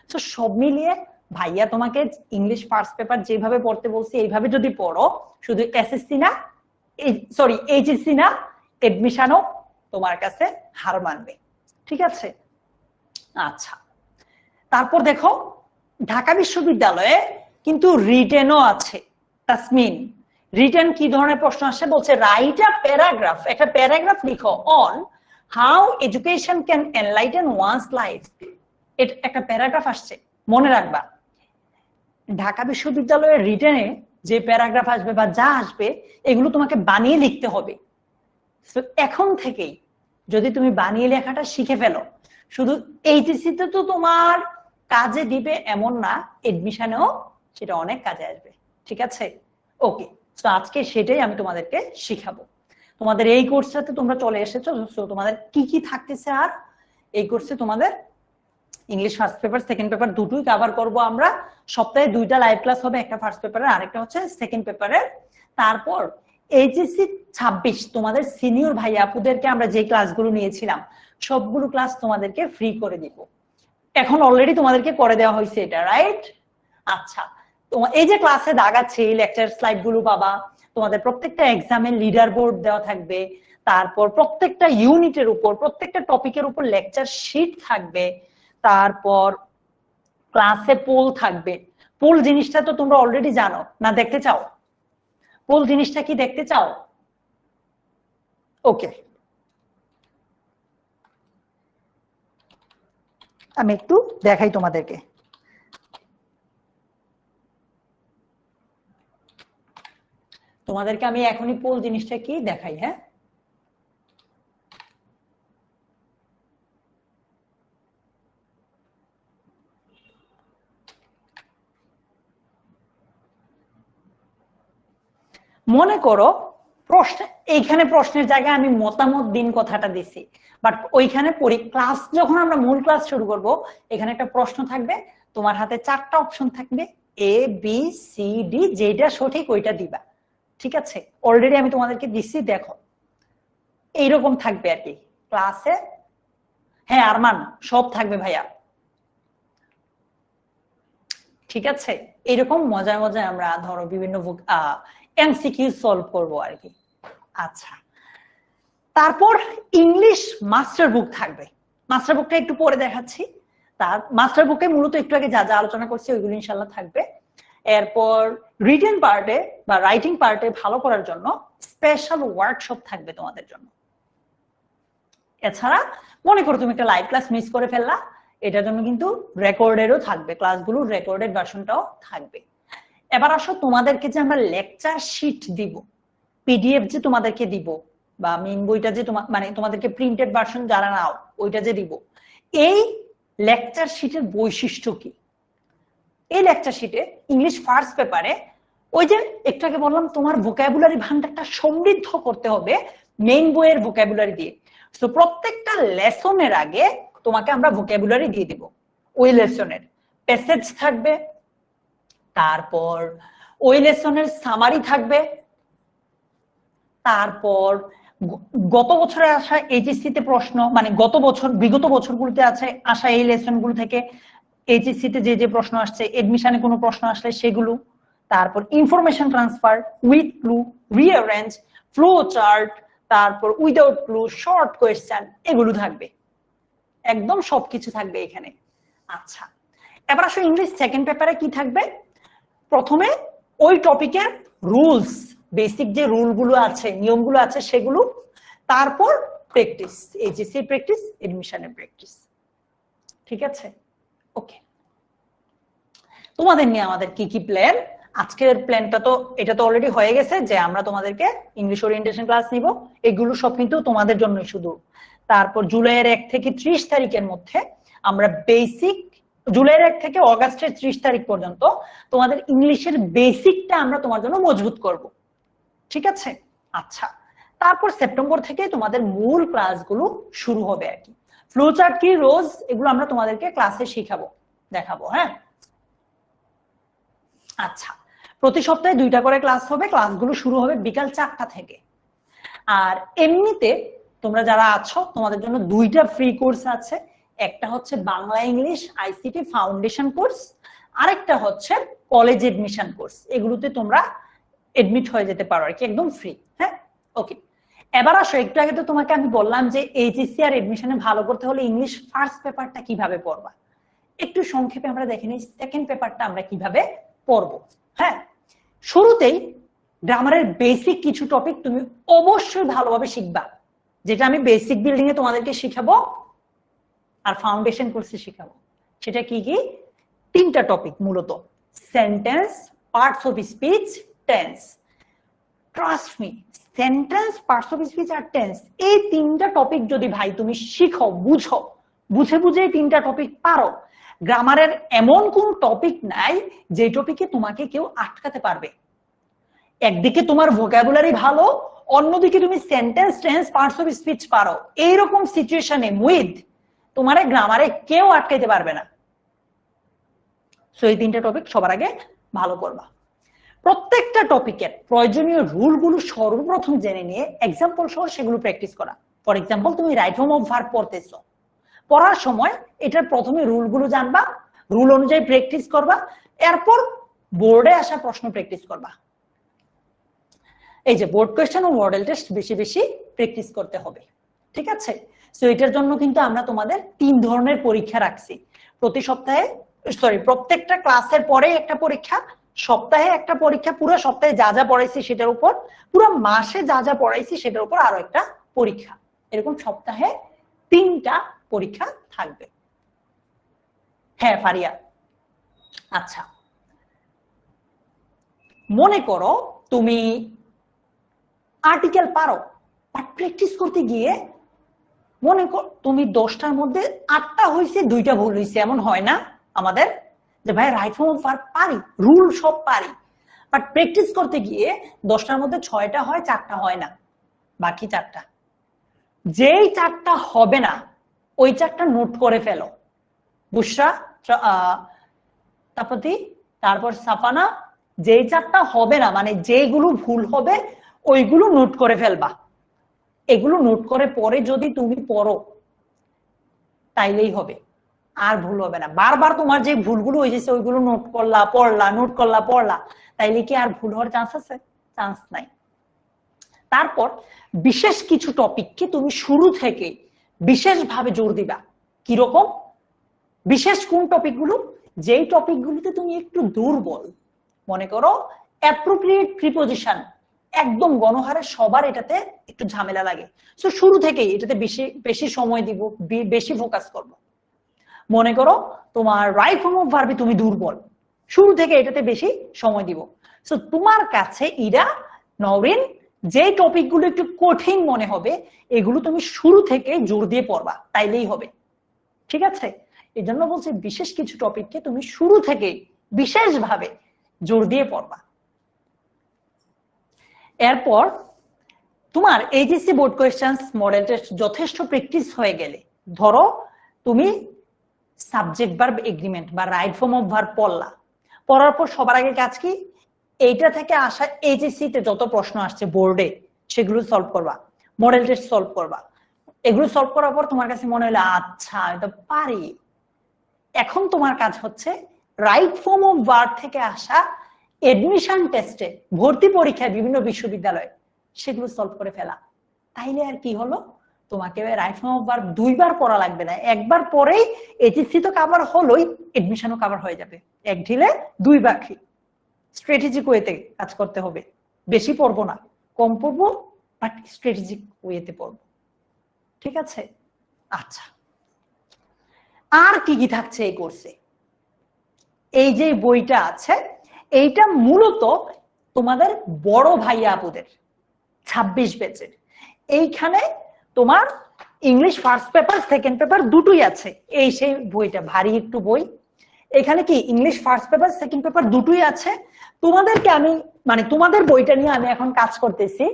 তো সব মিলিয়ে ভাইয়া তোমাকে ইংলিশ ফার্স্ট পেপার যেভাবে পড়তে বলছি এইভাবে যদি পড়ো, শুধু এসএসসি না এইচএসসি না, এডমিশনও তোমার কাছে হার মানবে। ঠিক আছে, আচ্ছা তারপর দেখো ঢাকা বিশ্ববিদ্যালয়ে কিন্তু রিটেনও আছে। তাসমিন, রিটেন কি ধরনের প্রশ্ন আসে বলছে, রাইট আ প্যারাগ্রাফ, একটা প্যারাগ্রাফ লিখো on how education can enlighten once life. এটা একটা প্যারাগ্রাফ আসছে, মনে রাখবা ঢাকা বিশ্ববিদ্যালয়ের রিটেনে যে প্যারাগ্রাফ আসবে বা যা আসবে এগুলো তোমাকে বানিয়ে লিখতে হবে। এখন থেকেই যদি তুমি বানিয়ে লেখাটা শিখে ফেলো, শুধু এইচএসসি তে তো তোমার কাজে দিবে এমন না, এডমিশনেও সেটা অনেক কাজে আসবে। ঠিক আছে, ওকে, তো আজকে সেটাই আমি তোমাদেরকে শিখাবো। তোমাদের এই কোর্সটাতে তোমরা চলে এসেছো, তোমাদের কি কি থাকতেছে আর এই কোর্সে তোমাদের English first paper second paper দুটোই কভার করব আমরা। সপ্তাহে 2টা লাইভ ক্লাস হবে, একটা ফার্স্ট পেপারের আরেকটা হচ্ছে সেকেন্ড পেপারের। তারপর এইচএসসি 26 তোমাদের সিনিয়র ভাই আপুদেরকে আমরা যে ক্লাসগুলো নিয়েছিলাম সবগুলো ক্লাস তোমাদেরকে ফ্রি করে দিব। এখন অলরেডি তোমাদেরকে করে দেওয়া হয়েছে এটা, রাইট? আচ্ছা, তোমার এই যে ক্লাসে দাগাচ্ছে এই লেকচার স্লাইড গুলো পাবা, তোমাদের প্রত্যেকটা এক্সামের লিডার বোর্ড দেওয়া থাকবে, তারপর প্রত্যেকটা ইউনিটের উপর প্রত্যেকটা টপিকের উপর লেকচার শিট থাকবে, তারপর ক্লাসে পোল থাকবে। পোল জিনিসটা তো তোমরা অলরেডি জানো না, দেখতে চাও? পোল জিনিসটা কি দেখতে চাও? ওকে, আমি একটু দেখাই তোমাদেরকে। তোমাদেরকে আমি এখনই পোল জিনিসটা কি দেখাই। হ্যাঁ, মনে করো প্রশ্ন, এইখানে প্রশ্নের জায়গায় আমি মতামত দিন কথাটা দিছি, বাট ওইখানে ক্লাস যখন আমরা মূল ক্লাস শুরু করব এখানে একটা প্রশ্ন থাকবে, তোমার হাতে 4টা অপশন থাকবে, এ বি সি ডি, যেটা সঠিক ওইটা দিবা। ঠিক আছে, অলরেডি আমি তোমাদেরকে দিচ্ছি, দেখো এইরকম থাকবে আর কি ক্লাসে। হ্যাঁ আরমান, সব থাকবে ভাইয়া, ঠিক আছে। এরকম মজায় মজায় আমরা ধরো বিভিন্ন এমসিকিউ সলভ করবো আর কি। আচ্ছা, তারপর ইংলিশ মাস্টার বুক থাকবে। মাস্টার বুকটা একটু পরে দেখাচ্ছি। তার মাস্টার বুকে মূলত একটু আগে যা যা আলোচনা করছি ওইগুলো ইনশাল্লাহ থাকবে। এরপর রিটেন পার্টে বা রাইটিং পার্টে ভালো করার জন্য স্পেশাল ওয়ার্কশপ থাকবে তোমাদের জন্য। এছাড়া মনে করো তুমি একটা লাইভ ক্লাস মিস করে ফেললা, এটার জন্য কিন্তু রেকর্ডেরও থাকবে, ক্লাসগুলো রেকর্ডেড ভার্সনটাও থাকবে। এবার আসো তোমাদেরকে যে আমরা লেকচার শিট দিব, পিডিএফ যে তোমাদেরকে দিব, বা মেইন বইটা যে মানে তোমাদেরকে প্রিন্টেড ভার্সন যারা নাও ওইটা যে দিব, এই লেকচার শিটের বৈশিষ্ট্য কি? এই লেকচার শিটে ইংলিশ ফার্স্ট পেপারে ওই যে একটু আগে বললাম তোমার ভোকাবুলারি ভান্ডারটা সমৃদ্ধ করতে হবে মেইন বইয়ের ভোকাবুলারি দিয়ে। তো প্রত্যেকটা লেসনের আগে তোমাকে আমরা ভোকাবুলারি দিয়ে দিব, ওই লেসনের প্যাসেজ থাকবে, তারপর ওই লেসনের সামারি থাকবে, তারপর গত বছরে আসা এইচএসসি তে প্রশ্ন, মানে গত বছর বিগত বছরগুলোতে আসা এই লেসনগুলো থেকে এইচএসসি তে যে যে প্রশ্ন আসছে, এডমিশনে কোনো প্রশ্ন আসলে সেগুলো, তারপর information transfer with clue, rearrange, flow chart, তারপর উইদাউট ক্লু, শর্ট কোয়েশ্চেন, এগুলো থাকবে, একদম সবকিছু থাকবে এখানে। আচ্ছা, এবার আসো ইংলিশ সেকেন্ড পেপারে কি থাকবে? প্রথমে ওই টপিকের রুলস, বেসিক যে রুলগুলো আছে, নিয়মগুলো আছে সেগুলো, তারপর প্র্যাকটিস, এইচএসসি প্র্যাকটিস, এডমিশনের প্র্যাকটিস, ঠিক আছে। ওকে, তোমাদের নিয়ে আমাদের কি কি প্ল্যান? আজকের প্ল্যানটা তো এটা তো অলরেডি হয়ে গেছে যে আমরা তোমাদেরকে ইংলিশ ওরিয়েন্টেশন ক্লাস নিব, এগুলো সব কিন্তু তোমাদের জন্য শুধু। তারপর জুলাইয়ের 1 থেকে 30 তারিখের মধ্যে আমরা বেসিক, জুলাইয়ের 1 থেকে অগাস্টের 30 তারিখ পর্যন্ত তোমাদের ইংলিশের বেসিকটা আমরা তোমার জন্য মজবুত করব, ঠিক আছে। আচ্ছা, তারপর সেপ্টেম্বর থেকে তোমাদের মূল ক্লাসগুলো শুরু হবে আর কি। ফ্লোচার্ট কি, রোজ, এগুলো আমরা তোমাদেরকে ক্লাসে শিখাবো, দেখাবো, হ্যাঁ। আচ্ছা, প্রতি সপ্তাহে 2টা করে ক্লাস হবে, ক্লাসগুলো শুরু হবে বিকাল 4টা থেকে। আর এমনিতে তোমরা যারা আছো তোমাদের জন্য 2টা ফ্রি কোর্স আছে, একটা হচ্ছে Bangla English ICT foundation course, আরেকটা হচ্ছে কলেজ এডমিশন কোর্স। এগুলোতে তোমরা এডমিট হয়ে যেতে পারো আর কি, একদম ফ্রি, হ্যাঁ। ওকে, এবার আসো, একটু আগে তো তোমাকে আমি বললাম যে এইচএসসি আর এডমিশনে ভালো করতে হলে ইংলিশ ফার্স্ট পেপারটা কিভাবে পড়বা, একটু সংক্ষেপে আমরা দেখে নিই সেকেন্ড পেপারটা আমরা কিভাবে পড়বো। হ্যাঁ, শুরুতেই গ্রামারের বেসিক কিছু টপিক তুমি অবশ্যই ভালোভাবে শিখবা, যেটা আমি বেসিক বিল্ডিং এ তোমাদেরকে শিখাবো আর ফাউন্ডেশন কোর্সে শিখাবো। সেটা কি কি? 3টা টপিক মূলত, sentence, parts of speech, tense. Trust me, sentence, parts of speech আর টেন্স, এই 3টা টপিক যদি ভাই তুমি শিখো, বুঝো, বুঝে বুঝে এই 3টা টপিক পারো, গ্রামারের এমন কোন টপিক নাই যে টপিকে তোমাকে কেউ আটকাতে পারবে। একদিকে তোমার ভোকাবুলারি ভালো, অন্যদিকে তুমি sentence, tense, parts of speech পারো, এইরকম সিচুয়েশনে উইথ তোমার গ্রামারে কেউ আটকাইতে পারবে না। সো এই 3টা টপিক সবার আগে ভালো করবা। প্রত্যেকটা টপিকের প্রয়োজনীয় রুলগুলো সর্বপ্রথম জেনে নিয়ে এক্সাম্পল সহ সেগুলো প্র্যাকটিস করা। ফর এক্সাম্পল, তুমি রাইট ফর্ম অফ ভার্ব পড়তেছো, পড়ার সময় এটার প্রথমে রুলগুলো জানবা, রুল অনুযায়ী প্র্যাকটিস করবা, এরপর বোর্ডে আসা প্রশ্ন প্র্যাকটিস করবা। এই যে বোর্ড কোয়েশ্চেন ও মডেল টেস্ট বেশি বেশি প্র্যাকটিস করতে হবে, ঠিক আছে। সো এটার জন্য কিন্তু আমরা তোমাদের 3 ধরনের পরীক্ষা রাখছি, প্রতি সপ্তাহে, সরি, প্রত্যেকটা ক্লাসের পরে একটা পরীক্ষা, সপ্তাহে একটা পরীক্ষা, পুরো সপ্তাহে যা যা পড়াইছি সেটার উপর, পুরো মাসে যা যা পড়াইছি সেটার উপর আরো একটা পরীক্ষা, এরকম সপ্তাহে 3টা পরীক্ষা থাকবে। হ্যাঁ ফারিয়া, আচ্ছা, মনে করো তুমি আর্টিকেল পারো, বাট প্র্যাকটিস করতে গিয়ে মনে কর তুমি 10টার মধ্যে 8টা হয়েছে, 2টা ভুল হয়েছে, এমন হয় না আমাদের যে ভাই রাইট ফর্ম অফ ভার্ব পারি, রুল সব পারি, বাট প্র্যাকটিস করতে গিয়ে 10টার মধ্যে 6টা হয়, 4টা হয় না, বাকি 4টা, যেই 4টা হবে না ওই 4টা নোট করে ফেলো। বুশরা, তারপর সাফানা, যেই চারটা হবে না মানে যেগুলো ভুল হবে ওইগুলো নোট করে ফেলবা, এগুলো নোট করে পরে যদি তুমি পড়ো তাইলেই হবে, আর ভুল হবে না। বারবার তোমার যে ভুলগুলো হয়েছে ওইগুলো নোট করলা পড়লা, নোট করলা পড়লা, তাইলে কি আর ভুল হওয়ার চান্স আছে? চান্স নাই। তারপর বিশেষ কিছু টপিককে তুমি শুরু থেকে বিশেষভাবে জোর দিবা। কিরকম বিশেষ? কোন টপিকগুলো? যেই টপিকগুলোতে তুমি একটু দুর্বল, মনে করো অ্যাপ্রোপ্রিয়েট প্রিপোজিশন একদম গণহারে সবার এটাতে একটু ঝামেলা লাগে, সো শুরু থেকেই এটাতে বেশি বেশি সময় দিব, বেশি ফোকাস করব। মনে করো তোমার রাইট ফর্ম অফ ভার্বে তুমি দুর্বল, শুরু থেকে এটাতে বেশি সময় দিব। সো তোমার কাছে ইরা নওরিন যে টপিকগুলো একটু কঠিন মনে হবে এগুলো তুমি শুরু থেকে জোর দিয়ে পড়বা, তাইলেই হবে। ঠিক আছে? এই জন্য বলছি বিশেষ কিছু টপিককে তুমি শুরু থেকে বিশেষভাবে জোর দিয়ে পড়বা। এরপর তোমার HSC board questions model test যথেষ্ট প্র্যাকটিস হয়ে গেলে, ধরো তুমি সাবজেক্ট ভার্ব এগ্রিমেন্ট বা রাইট ফর্ম অফ ভার্ব পড়লা, পড়ার পর সবার আগে কাজ কি? এইটা থেকে আসা এইচএসসি তে যত প্রশ্ন আসছে বোর্ডে সেগুলো সলভ করবা, মডেল টেস্ট সলভ করবা। এগুলো সলভ করার পর তোমার কাছে মনে হলো আচ্ছা এটা পারি, এখন তোমার কাজ হচ্ছে রাইট ফর্ম অফ ভার্ব থেকে আসা এডমিশন টেস্টে, ভর্তি পরীক্ষায় বিভিন্ন বিশ্ববিদ্যালয়ে সেগুলো সলভ করে ফেলা। তাইলে আর কি হলো, তোমাকে রাইট ফর্ম অফ ভার্ব দুইবার পড়া লাগবে না, একবার পরেই এইচএসসি তো কভার হলোই, এডমিশনও কভার হয়ে যাবে। এক ঢিলে দুই পাখি। স্ট্র্যাটেজিক ওয়েতে কাজ করতে হবে, বেশি পড়বো না, কম পড়বো, বাট স্ট্র্যাটেজিক ওয়েতে পড়বো। ঠিক আছে? আচ্ছা, আর কি কি থাকছে এই কোর্সে? এই যে বইটা আছে এইটা মূলত তোমাদের বড় ভাইয়া আপুদের 26 ব্যাচের। এইখানে তোমার English first paper second paper দুটোই আছে। এই সেই বইটা ভারী একটু বই, এখানে কি English first paper second paper দুটোই আছে। তোমাদেরকে আমি মানে তোমাদের বইটা নিয়ে আমি এখন কাজ করতেছি।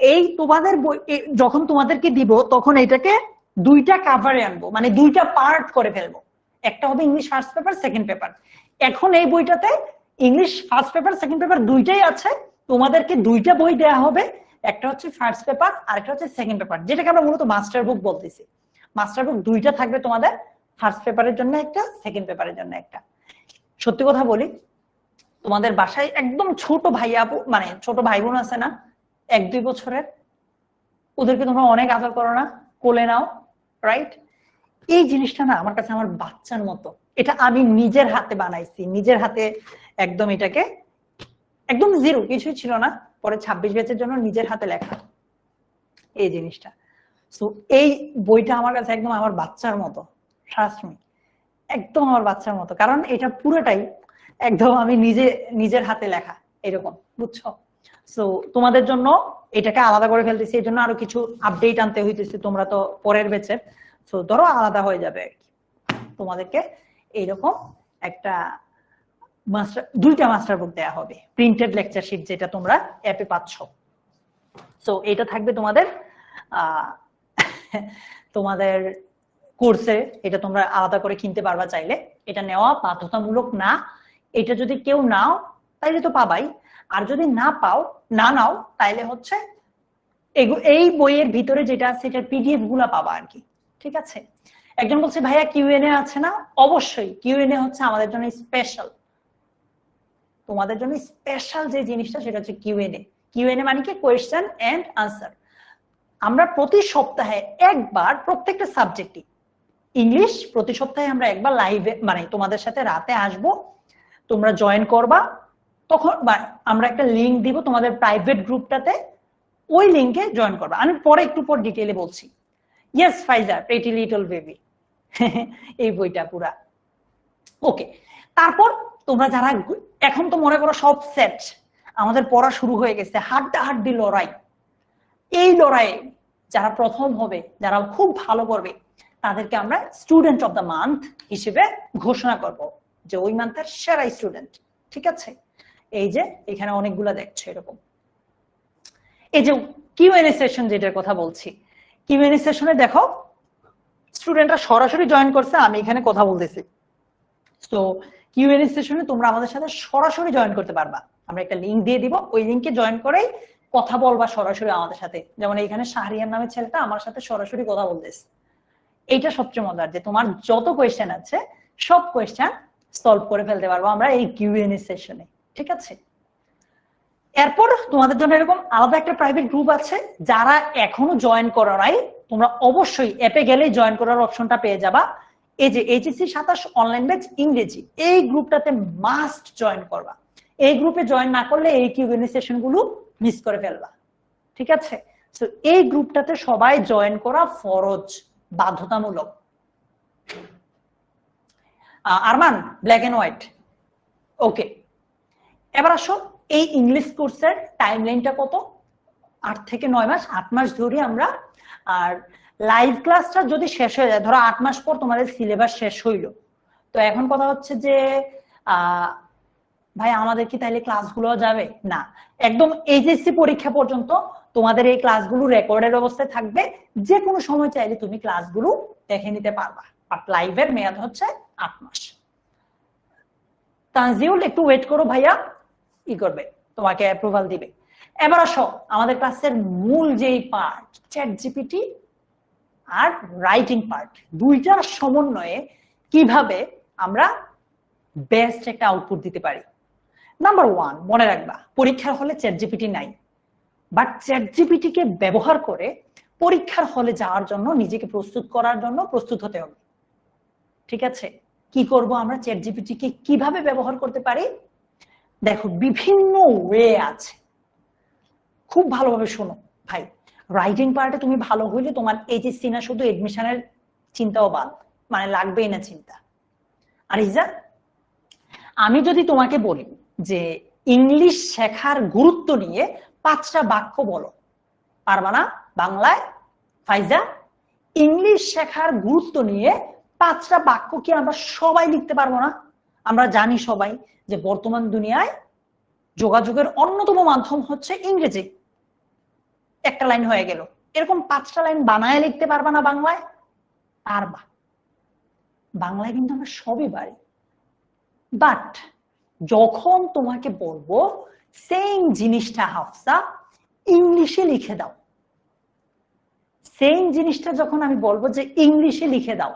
এই তোমাদের বই যখন তোমাদেরকে দিব তখন এটাকে দুইটা কাভারে আনবো, মানে দুইটা পার্ট করে ফেলবো। একটা হবে English first paper second paper. এখন এই বইটাতে English first paper second paper দুইটাই আছে, তোমাদেরকে দুইটা বই দেয়া হবে, একটা হচ্ছে ফার্স্ট পেপার আর একটা হচ্ছে সেকেন্ড পেপার, যেটাকে আমরা মূলত মাস্টার বুক বলতেছি। মাস্টার বুক দুইটা থাকবে তোমাদের, ফার্স্ট পেপারের জন্য একটা, সেকেন্ড পেপারের জন্য একটা। সত্যি কথা বলি, তোমাদের বাসায় একদম ছোট ভাই আপু মানে ছোট ভাই বোন আছে না 1-2 বছরের, ওদেরকে তোমরা অনেক আদর করো না, কোলে নাও, রাইট? এই জিনিসটা না আমার কাছে আমার বাচ্চার মতো। এটা আমি নিজের হাতে বানাইছি, নিজের হাতে একদম এটাকে একদম জিরো কিছুই ছিল না, পরে 26 ব্যাচের জন্য নিজের হাতে লেখা এই জিনিসটা। সো এই বইটা আমার কাছে একদম আমার বাচ্চার মতো, ট্রাস্ট মি, একদম আমার বাচ্চার মতো, কারণ এটা পুরোটাই একদম আমি নিজের হাতে লেখা এরকম, বুঝছো? সো তোমাদের জন্য এটাকে আলাদা করে ফেলতেছি, এই জন্য আরো কিছু আপডেট আনতে হইতেছে, তোমরা তো পরের ব্যাচের, সো ধরো আলাদা হয়ে যাবে আর কি। তোমাদেরকে এইরকম একটা দুইটা মাস্টার বুক দেয়া হবে, প্রিন্টেড লেকচার শিট যেটা তোমরা অ্যাপে পাচ্ছ। সো এটা থাকবে তোমাদের তোমাদের কোর্সে, এটা তোমরা আলাদা করে কিনতে পারবা চাইলে, এটা নেওয়া বাধ্যতামূলক না। এটা যদি কেউ নাও তাইলে তো পাবাই, আর যদি না নাও তাইলে হচ্ছে এই বইয়ের ভিতরে যেটা আছে এটার পিডিএফ গুলা পাবা আর কি। ঠিক আছে? একজন বলছে ভাইয়া কিউএনএ আছে না? অবশ্যই, কিউএনএ হচ্ছে আমাদের জন্য স্পেশাল, তোমাদের জন্য স্পেশাল যে জিনিসটা সেটা হচ্ছে কিউএনএ। কিউএনএ মানে কি? Question and answer. আমরা প্রতি সপ্তাহে একবার প্রত্যেকটা সাবজেক্টই, ইংলিশ প্রতি সপ্তাহে আমরা একবার লাইভে মানে তোমাদের সাথে রাতে আসব, তোমরা জয়েন করবা, তখন আমরা একটা লিংক দিব তোমাদের প্রাইভেট গ্রুপটাতে, ওই লিংকে জয়েন করবা। আমি পরে একটু পর ডিটেইলে বলছি। ইয়েস ফাইজা, প্রিটি লিটল বেবি, এই বইটা পুরা ওকে। তারপর তোমরা যারা এখন তো মনে করো সব সেট, আমাদের পড়া শুরু হয়ে গেছে, হাড্ডাহাড্ডি লড়াই। এই লড়াইয়ে যারা প্রথম হবে, যারা খুব ভালো করবে, তাদেরকে আমরা স্টুডেন্ট অফ দ্য মান্থ হিসেবে ঘোষণা করব, যে ওই মান্থের সেরা স্টুডেন্ট। ঠিক আছে? এই যে এখানে অনেকগুলা দেখছো এরকম। এই যে কিউএনএ সেশন যেটার কথা বলছি, কিউএনএ সেশনে দেখো স্টুডেন্টরা সরাসরি জয়েন করছে, আমি এখানে কথা বলতেছি। তো কিউএনএ সেশনে তোমরা আমাদের সাথে সরাসরি জয়েন করতে পারবা। আমরা একটা লিঙ্ক দিয়ে দিব, ওই লিঙ্কে জয়েন করেই কথা বলবা সরাসরি আমাদের সাথে। যেমন এইখানে শাহরিয়ার নামের ছেলেটা আমার সাথে সরাসরি কথা বলতেছে। এইটা সবচেয়ে মজার যে তোমার যত কোয়েশ্চেন আছে সব কোয়েশ্চেন সলভ করে ফেলতে পারবো আমরা এই কিউএনএ সেশনে, ঠিক আছে? এরপর তোমাদের জন্য এরকম আলাদা একটা প্রাইভেট গ্রুপ আছে, যারা এখনো জয়েন করা নাই তোমরা অবশ্যই অ্যাপে গেলেই জয়েন করার অপশনটা পেয়ে যাবা। এই যে এইচএসসি 27 অনলাইন ব্যাচ ইংরেজি, এই গ্রুপটাতে মাস্ট জয়েন করবা। এই গ্রুপে জয়েন না করলে এই কিউএনএ সেশন গুলো মিস করে ফেলবা, ঠিক আছে? তো এই গ্রুপটাতে সবাই জয়েন করা ফরজ, বাধ্যতামূলক। আরমান, ব্ল্যাক এন্ড হোয়াইট, ওকে। এবার আসো, এই ইংলিশ কোর্সের টাইমলাইনটা কত? 8 থেকে 9 মাস, 8 মাস ধরে আমরা। আর লাইভ ক্লাসটা যদি শেষ হয়ে যায়, ধরো 8 মাস পর তোমাদের সিলেবাস শেষ হইলো, তো এখন কথা হচ্ছে যে ভাই আমাদের কি তাইলে ক্লাসগুলো যাবে না? একদম এইচএসসি পরীক্ষা পর্যন্ত তোমাদের এই ক্লাসগুলো রেকর্ডের অবস্থায় থাকবে, যে কোনো সময় চাইলে তুমি ক্লাসগুলো দেখে নিতে পারবা। আর লাইভের মেয়াদ হচ্ছে 8 মাস। তানজিউল একটু ওয়েট করো ভাইয়া, ই করবে, তোমাকে অ্যাপ্রুভাল দিবে। এবার আসো আমাদের ক্লাসের মূল যেই পার্ট, চ্যাট জিপিটি আর রাইটিং পার্ট, দুইটার সমন্বয়ে কিভাবে আমরা বেস্ট একটা আউটপুট দিতে পারি। নাম্বার 1 মনে রাখবা, পরীক্ষার হলে চ্যাট জিপিটি নাই, বাট চ্যাট জিপিটি কে ব্যবহার করে পরীক্ষার হলে যাওয়ার জন্য, নিজেকে প্রস্তুত করার জন্য প্রস্তুত হতে হবে, ঠিক আছে? কি করব আমরা, চ্যাট জিপিটি কে কিভাবে ব্যবহার করতে পারি? দেখো বিভিন্ন ওয়ে আছে, খুব ভালোভাবে শোনো ভাই। রাইটিং পার্টে তুমি ভালো হইলে তোমার এইচএসসি না শুধু এডমিশনের চিন্তাও বাদ, মানে লাগবেই না চিন্তা। আর ইজা, আমি যদি তোমাকে বলি যে ইংলিশ শেখার গুরুত্ব নিয়ে 5টা বাক্য বলো, পারবা না বাংলায়? ফাইজা, ইংলিশ শেখার গুরুত্ব নিয়ে 5টা বাক্য কি আমরা সবাই লিখতে পারবো না? আমরা জানি সবাই যে বর্তমান দুনিয়ায় যোগাযোগের অন্যতম মাধ্যম হচ্ছে ইংরেজি। একটা লাইন হয়ে গেল, এরকম 5টা লাইন বানায় লিখতে পারবা না বাংলায়? পারবা। বাংলায় কিন্তু আমরা সবই পারি, বাট যখন তোমাকে বলবো সেম জিনিসটা হাফসা ইংলিশে লিখে দাও, সেম জিনিসটা যখন আমি বলবো যে ইংলিশে লিখে দাও,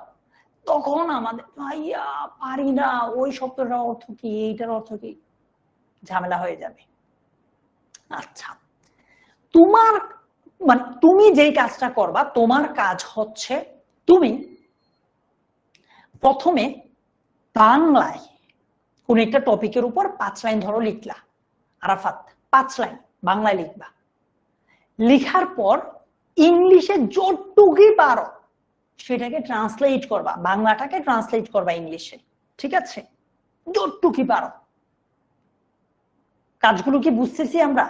তখন আমাদের ভাইয়া পারি না, ওই শব্দটার অর্থ কি, এইটার অর্থ কি, ঝামেলা হয়ে যাবে। আচ্ছা, তোমার মানে তুমি যেই কাজটা করবা, তোমার কাজ হচ্ছে তুমি প্রথমে বাংলায় কোন একটা টপিকের উপর 5 লাইন ধরো লিখলা, আরাফাত 5 লাইন বাংলায় লিখবা। লিখার পর ইংলিশে যতটুকুই পারো সেটাকে ট্রান্সলেট করবা, বাংলাটাকে ট্রান্সলেট করবা ইংলিশে, ঠিক আছে? যতটুকুই পারো। কাজগুলো কি বুঝতেছি আমরা?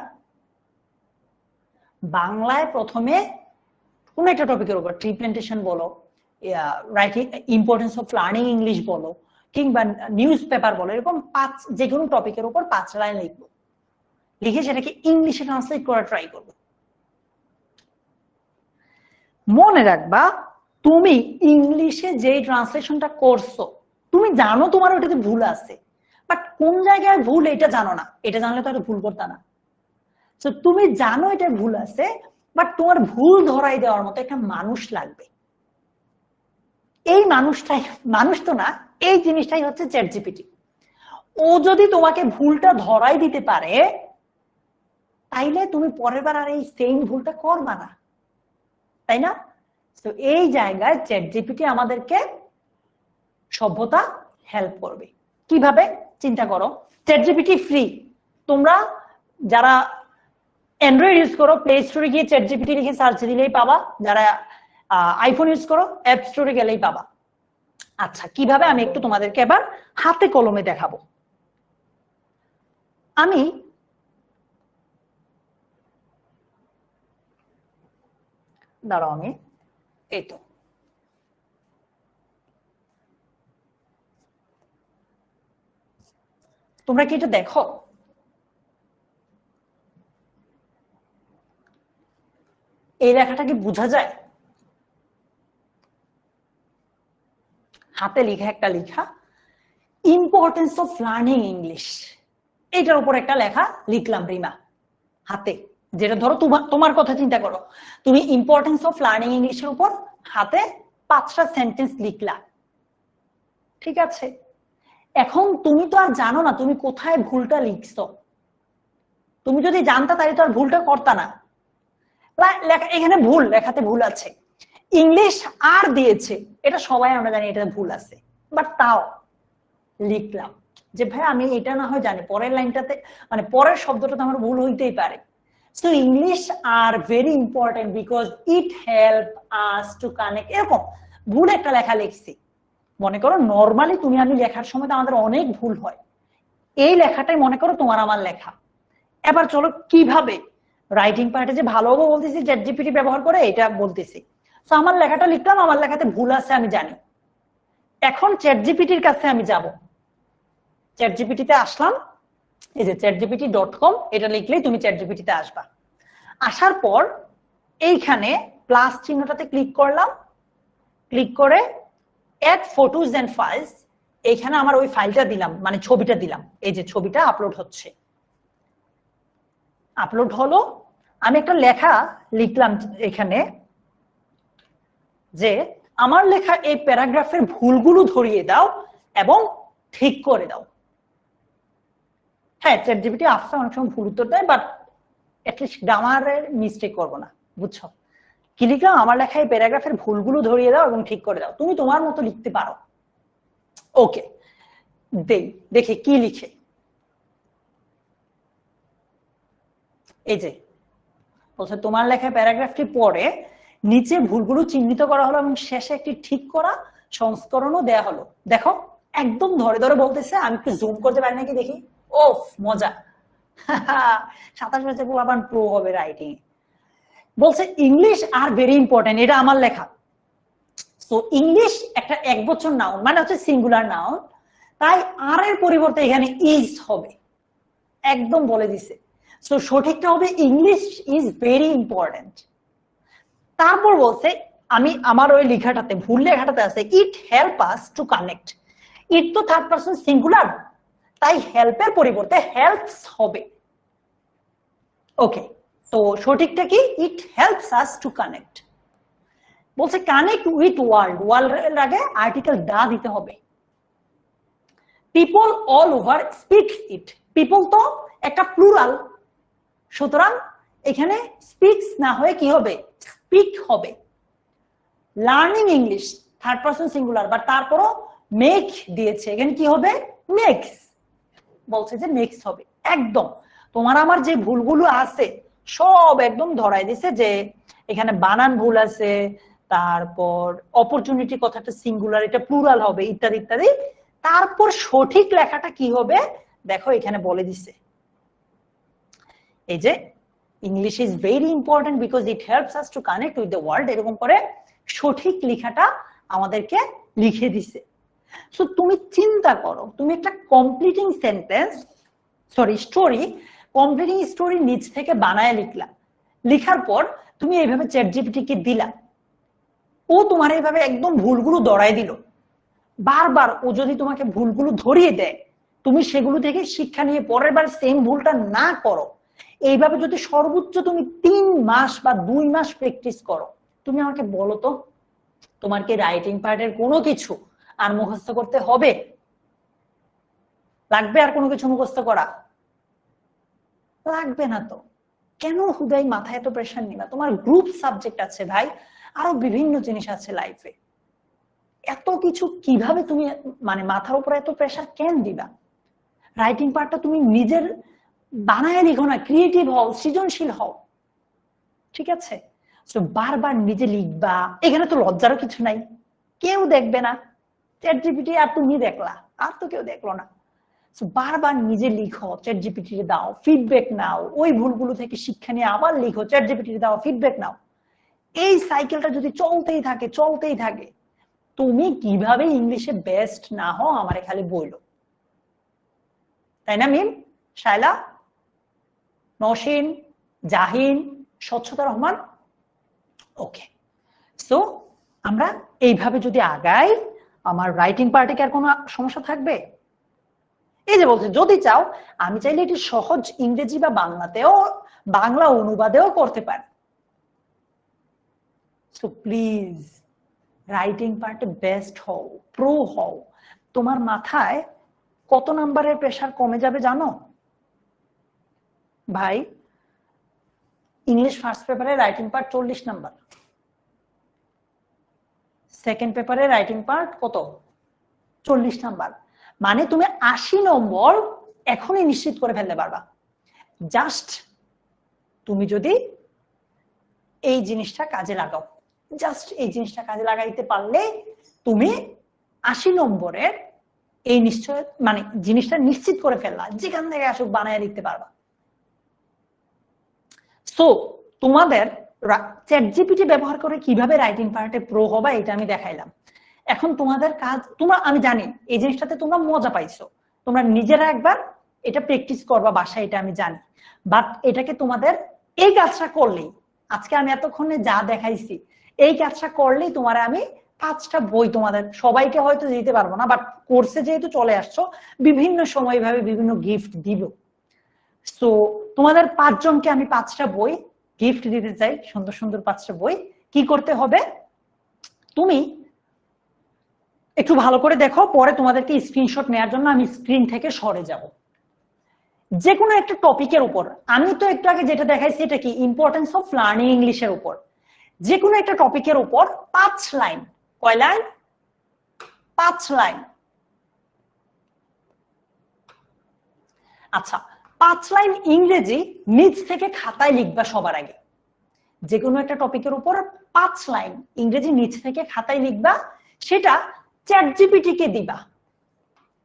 বাংলায় প্রথমে কোন একটা টপিকের উপর, ট্রি প্ল্যান্টেশন বলো, writing importance of learning English বলো, কিংবা নিউজ পেপার বলো, এরকম যে কোনো টপিকের উপর 5 লাইন লিখবো। লিখে সেটাকে ইংলিশে ট্রান্সলেট করা ট্রাই করবো। মনে রাখবা, তুমি ইংলিশে যে ট্রান্সলেশনটা করছো, তুমি জানো তোমার ওটাতে ভুল আছে, বাট কোন জায়গায় ভুল এটা জানো না। এটা জানলে তো ভুল করতে না। তো তুমি জানো এটা ভুল আছে, বাট তোমার ভুল ধরাই দেওয়ার মতো একটা মানুষ লাগবে। এই মানুষটাই, মানুষ তো না, এই জিনিসটাই হচ্ছে চ্যাট জিপিটি। ও যদি তোমাকে ভুলটা ধরাই দিতে পারে, তাইলে তুমি পরের বার আর এই সেম ভুলটা করবা না, তাই না? তো এই জায়গায় চ্যাট জিপিটি আমাদেরকে সভ্যতা হেল্প করবে। কিভাবে চিন্তা করো, চ্যাট জিপিটি ফ্রি, তোমরা যারা অ্যান্ড্রয়েড ইউজ করো প্লে স্টোরে গিয়ে চ্যাট জিপিটি লিখে সার্চ দিলেই পাবা, যারা আইফোন ইউজ করো অ্যাপ স্টোরে গেলেই পাবা। আচ্ছা, কিভাবে আমি একটু তোমাদেরকে এবার হাতে কলমে দেখাবো। আমি দাঁড়াও, আমি এই তো তোমরা কি এটা দেখো? এই লেখাটা কি বোঝা যায়? হাতে লেখা একটা লেখা, ইম্পর্টেন্স অফ লার্নিং ইংলিশ। এইটার উপর একটা লেখা লিখলাম রিমা হাতে, যেটা ধরো তোমার কথা চিন্তা করো, তুমি ইম্পর্টেন্স অফ লার্নিং ইংলিশের উপর হাতে 5টা সেন্টেন্স লিখলা, ঠিক আছে? এখন তুমি তো আর জানো না তুমি কোথায় ভুলটা লিখছো, তুমি যদি জানতা তাহলে তো আর ভুলটা করতা না। এখানে ভুল, লেখাতে ভুল আছে, ইংলিশ আর দিয়েছে, এটা সবাই আমরা জানি এটা ভুল আছে, বাট তাও লিখলাম যে ভাই আমি এটা না হয় জানি, পরের লাইনটাতে মানে পরের শব্দটাতে আমার ভুল হইতেই পারে। So English are very important because it help us to connect, এরকম ভুল একটা লেখা লিখছি। মনে করো নর্মালি তুমি আমি লেখার সময় তো আমাদের অনেক ভুল হয়, এই লেখাটাই মনে করো তোমার আমার লেখা। এবার চলো কিভাবে রাইটিং পার্টে যে ভালো হবে বলতেছি চ্যাট জিপিটি ব্যবহার করে এটা বলতেছি। তো আমার লেখাটা লিখলাম, আমার লেখাতে ভুল আছে আমি জানি, এখন চ্যাট জিপিটির কাছে আমি যাব, চ্যাট জিপিটিতে আসলাম, এই যে chatgpt.com, এটা লিখলেই তুমি চ্যাট জিপিটিতে আসবা। আসার পর এইখানে প্লাস চিহ্নটাতে ক্লিক করলাম, ক্লিক করে অ্যাড ফটোজ এন্ড ফাইলস, এইখানে আমার ওই ফাইলটা দিলাম, মানে ছবিটা দিলাম, এই যে ছবিটা আপলোড হচ্ছে, আপলোড হলো। আমি একটা লেখা লিখলাম এখানে যে আমার লেখা এই প্যারাগ্রাফের ভুলগুলো ধরিয়ে দাও এবং ঠিক করে দাও। হ্যাঁ, চ্যাট জিপিটি আসছে অনেক সময় ভুল উত্তর দেয়, বাট অ্যাটলিস্ট গ্রামারের মিস্টেক করবো না, বুঝছো? কি লিখলাম, আমার লেখা এই প্যারাগ্রাফের ভুলগুলো ধরিয়ে দাও এবং ঠিক করে দাও, তুমি তোমার মতো লিখতে পারো। ওকে, দেখি কি লিখে, এই যে বলছে তোমার লেখা প্যারাগ্রাফটি পড়ে নিচে ভুলগুলো চিহ্নিত করা হলো এবং শেষে একটি ঠিক করা সংস্করণও দেয়া হলো। দেখো একদম ধরে ধরে বলতেছে, আমি একটু জুম করতে পারি নাকি দেখি। ওফ মজা, 27 বছর পোলাপান প্রো হবে রাইটিং। বলছে ইংলিশ আর ভেরি ইম্পর্টেন্ট, এটা আমার লেখা। সো ইংলিশ একটা একবচন নাউন, মানে হচ্ছে সিঙ্গুলার নাউন, তাই আর এর পরিবর্তে এখানে ইজ হবে, একদম বলে দিছে। সো সঠিকটা হবে ইংলিশ ইজ ভেরি ইম্পর্টেন্ট। তারপর বলছে আমি আমার ওই লেখাটাতে ভুল লেখাটাতে আছে it help us to connect, it তো থার্ড পারসন সিঙ্গুলার, তাই হেল্পের পরিবর্তে হেল্পস হবে। ওকে, তো সঠিকটা কি, it helps us to connect. বলছে কানেক্ট উইথ ওয়ার্ল্ড, ওয়ার্ল্ড আগে আর্টিকেল দা দিতে হবে। পিপল অল ওভার স্পিকস ইট, পিপল তো একটা প্লুরাল, সুতরাং এখানে স্পিকস না হয়ে কি হবে, স্পিক হবে। Learning English third person singular, but তারপরও মেক দিয়েছে, এখানে কি হবে, মেক্স, বলছে যে মেক্স হবে। একদম তোমার আমার যে ভুলগুলো আছে সব একদম ধরাই দিছে, যে এখানে বানান ভুল আছে, তারপর অপরচুনিটি কথাটা সিঙ্গুলার, এটা প্লুরাল হবে, ইত্যাদি ইত্যাদি। তারপর সঠিক লেখাটা কি হবে দেখো এখানে বলে দিছে, এই যে English is very important because it helps us to connect with the world, এরকম করে সঠিক লেখাটা আমাদেরকে লিখে দিছে। সো তুমি চিন্তা করো, তুমি একটা completing sentence story, completing story নিজ থেকে বানায় লিখলা, লিখার পর তুমি এইভাবে চ্যাট জিপিটিকে দিলা, ও তোমার এইভাবে একদম ভুলগুলো ধরাই দিল। বারবার ও যদি তোমাকে ভুলগুলো ধরিয়ে দেয়, তুমি সেগুলো থেকে শিক্ষা নিয়ে পরের বার সেম ভুলটা না করো, এইভাবে যদি সর্বোচ্চ তুমি 3 মাস বা 2 মাস প্র্যাকটিস করো, তুমি আমাকে বলো তো তোমার কি রাইটিং পার্টের কোনো কিছু আর মুখস্থ করতে হবে? লাগবে আর কোনো কিছু মুখস্থ করা? লাগবে না তো, কেন হুদাই মাথায় এত প্রেশার নিবা? তোমার গ্রুপ সাবজেক্ট আছে ভাই, আরো বিভিন্ন জিনিস আছে লাইফে, এত কিছু কিভাবে তুমি মানে মাথার উপরে এত প্রেশার কেন দিবা? রাইটিং পার্টটা তুমি নিজের বানায় লিখো না, ক্রিয়েটিভ হও, সৃজনশীল হও, ঠিক আছে? তো বারবার নিজে লিখবা, এখানে তো লজ্জারও কিছু নাই, কেউ দেখবে না, চ্যাট জিপিটি আর তুমি দেখলা, আর তো কেউ দেখলো না। বারবার নিজে লিখো, চ্যাট জিপিটি দাও, ফিডব্যাক নাও, ওই ভুলগুলো থেকে শিক্ষা নিয়ে আবার লিখো, চ্যাট জিপিটি দাও, ফিডব্যাক নাও। এই সাইকেলটা যদি চলতেই থাকে চলতেই থাকে, তুমি কিভাবে ইংলিশে বেস্ট না হও আমারে খালি বইলো, তাই না মিম, শায়লা, নসীন, জাহিন, স্বচ্ছতা রহমান? ওকে, সো আমরা এইভাবে যদি আগাই, আমার রাইটিং পার্টে কি আর কোনো সমস্যা থাকবে? এই যে বলছে যদি চাও আমি চাইলে এটি সহজ ইংরেজি বা বাংলা অনুবাদেও করতে পারি। সো প্লিজ রাইটিং পার্টে বেস্ট হও, প্রো হও। তোমার মাথায় কত নাম্বারের প্রেসার কমে যাবে জানো ভাই? ইংলিশ ফার্স্ট পেপারে রাইটিং পার্ট 40 নাম্বার, সেকেন্ড পেপারে রাইটিং পার্ট কত 40 নাম্বার, মানে তুমি 80 নম্বর এখনই নিশ্চিত করে ফেলতে পারবা। জাস্ট তুমি যদি এই জিনিসটা কাজে লাগাও, জাস্ট এই জিনিসটা কাজে লাগাইতে পারলে তুমি 80 নম্বরের এই নিশ্চয় মানে জিনিসটা নিশ্চিত করে ফেললা, যেখান থেকে আসুক বানায় লিখতে পারবা। সো তোমাদের চ্যাটজিপিটি ব্যবহার করে কিভাবে রাইটিং পার্টে প্রো হবা এটা আমি দেখাইলাম। এখন তোমাদের কাজ, আমি জানি এই জিনিসটাতে তোমরা মজা পাইছো, তোমরা নিজেরা একবার এটা প্র্যাকটিস করবা বাসায়, এটা আমি জানি। বাট এটাকে তোমাদের এই কাজটা করলেই, আজকে আমি এতক্ষণে যা দেখাইছি এই কাজটা করলেই তোমার আমি 5টা বই তোমাদের সবাইকে হয়তো দিতে পারবো না, বাট কোর্সে যেহেতু চলে আসছো বিভিন্ন সময় ভাবে বিভিন্ন গিফট দিব। সো তোমাদের 5 জনকে আমি 5টা বই গিফট দিতে চাই, সুন্দর সুন্দর 5টা বই। কি করতে হবে, তুমি একটু ভালো করে দেখো, পরে তোমাদেরকে স্ক্রিনশট নেওয়ার জন্য আমি স্ক্রিন থেকে সরে যাব। যে কোনো একটা টপিকের উপর, আমি তো একটু আগে যেটা দেখাইছি এটা কি ইম্পর্টেন্স অফ লার্নিং ইংলিশের উপর, যে কোনো একটা টপিকের উপর 5 লাইন, কয় লাইন 5 লাইন। আচ্ছা 5 লাইন ইংরেজি নিজ থেকে খাতায় লিখবা সবার আগে। যে কোনো একটা টপিকের উপর 5 লাইন ইংরেজি নিজ থেকে খাতায় লিখবা, সেটা চ্যাটজিপিটি কে দিবা,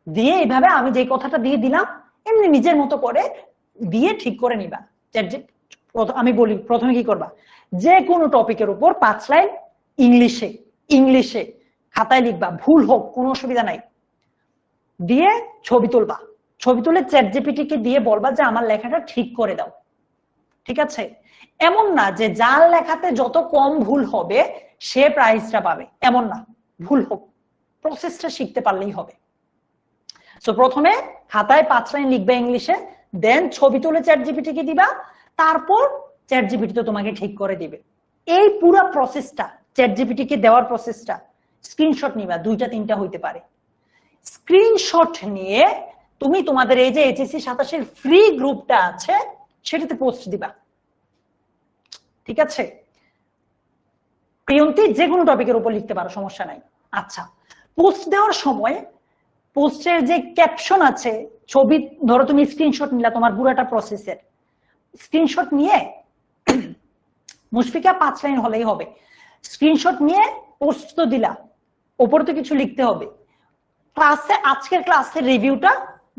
দিয়ে এইভাবে আমি যে কথাটা দিয়ে দিলাম এমনি নিজের মতো করে দিয়ে ঠিক করে নিবা। আমি বলি প্রথমে কি করবা, যে কোনো টপিকের উপর 5 লাইন ইংলিশে খাতায় লিখবা, ভুল হোক কোনো অসুবিধা নাই, দিয়ে ছবি তুলবা, ছবি তুলে চ্যাটজিপিটি কে দিয়ে বলবা যে আমার লেখাটা ঠিক করে দাও। ঠিক আছে? এমন না যে যার লেখাতে যত কম ভুল হবে সে প্রাইজটা পাবে, এমন না, ভুল হোক, প্রসেসটা শিখতে পারলেই হবে। সো প্রথমে খাতায় 5 লাইন লিখবে ইংলিশে, দেন ছবি তুলে চ্যাটজিপিটি কে দিবা, তারপর চ্যাটজিপিটি তো তোমাকে ঠিক করে দিবে। এই পুরো প্রসেসটা চ্যাটজিপিটি কে দেওয়ার প্রসেসটা স্ক্রিনশট নিবা, 2টা 3টা হইতে পারে। স্ক্রিনশট নিয়ে তুমি তোমাদের এই যে এইচএসসি 27 এর ফ্রি গ্রুপটা আছে সেটাতে পোস্ট দিবা। ঠিক আছে? প্রিয়ন্তি যে কোনো টপিকের উপর লিখতে পারো, সমস্যা নাই। আচ্ছা, পোস্ট দেওয়ার সময় পোস্টের যে ক্যাপশন আছে, ছবি ধরো তুমি স্ক্রিনশট নিলা তোমার পুরোটা প্রসেসের, স্ক্রিনশট নিয়ে মুশফিকা 5 লাইন হলেই হবে, স্ক্রিনশট নিয়ে পোস্ট তো দিলা, ওপরে তো কিছু লিখতে হবে। ক্লাসে আজকের ক্লাসের রিভিউটা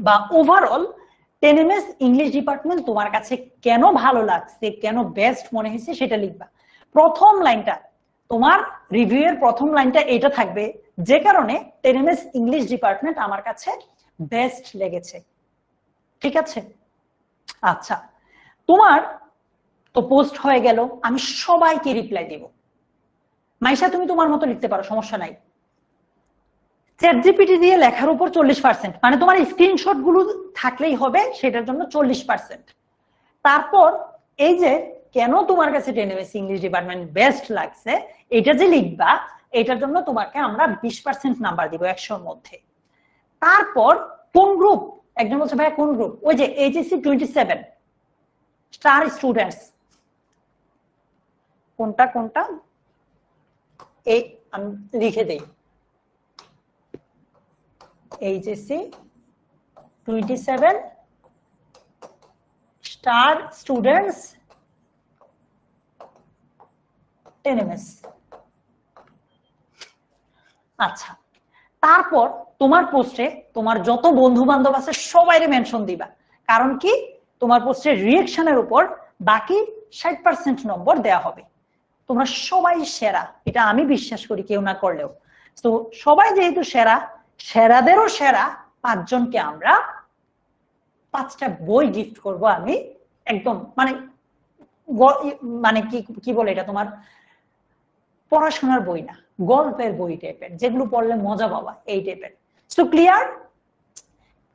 বা ওভারঅল 10MS ইংলিশ ডিপার্টমেন্ট তোমার কাছে কেন ভালো লাগছে, কেন বেস্ট মনে হয়েছে সেটা লিখবা। প্রথম লাইনটা তোমার রিভিউ এর প্রথম লাইনটা এটা থাকবে, যে কারণে 10MS ইংলিশ ডিপার্টমেন্ট আমার কাছে বেস্ট লেগেছে। ঠিক আছে? আচ্ছা, তোমার তো পোস্ট হয়ে গেল, আমি সবাইকে রিপ্লাই দেব। মাইশা তুমি তোমার মতো লিখতে পারো, সমস্যা নাই। চ্যাটজিপিটি দিয়ে লেখার উপর 40%, মানে তোমার স্ক্রিনশট গুলো থাকলেই হবে, সেটার জন্য 40%। তারপর এই যে কেন তোমার কাছে 10MS ইংলিশ ডিপার্টমেন্ট বেস্ট লাগছে এটা যে লিখবা, এটার জন্য তোমাকে আমরা 20% নাম্বার দিব 100 এর মধ্যে। তারপর কোন গ্রুপ, একজন বলছে ভাই কোন গ্রুপ, ওই যে এইচএসসি 27 স্টার স্টুডেন্টস, কোনটা এই আমি লিখে দেই, এইচএসসি 27 স্টার স্টুডেন্টস 10MS। আচ্ছা, তারপর তোমার পোস্টে তোমার যত বন্ধু বান্ধব আছে সবাইকে মেনশন দিবা, কারণ কি তোমার পোস্টের রিঅ্যাকশনের উপর বাকি 60% নম্বর দেয়া হবে। তোমরা সবাই সেরা, এটা আমি বিশ্বাস করি কেউ না করলেও। তো সবাই যেহেতু সেরা, সেরাদেরও সেরা 5 জনকে আমরা 5টা বই গিফট করব। আমি একদম মানে কি বলে এটা, তোমার পড়াশোনার বই না, গল্পের বই টাইপের, যেগুলো পড়লে মজা পাবা, এই টাইপের। So clear?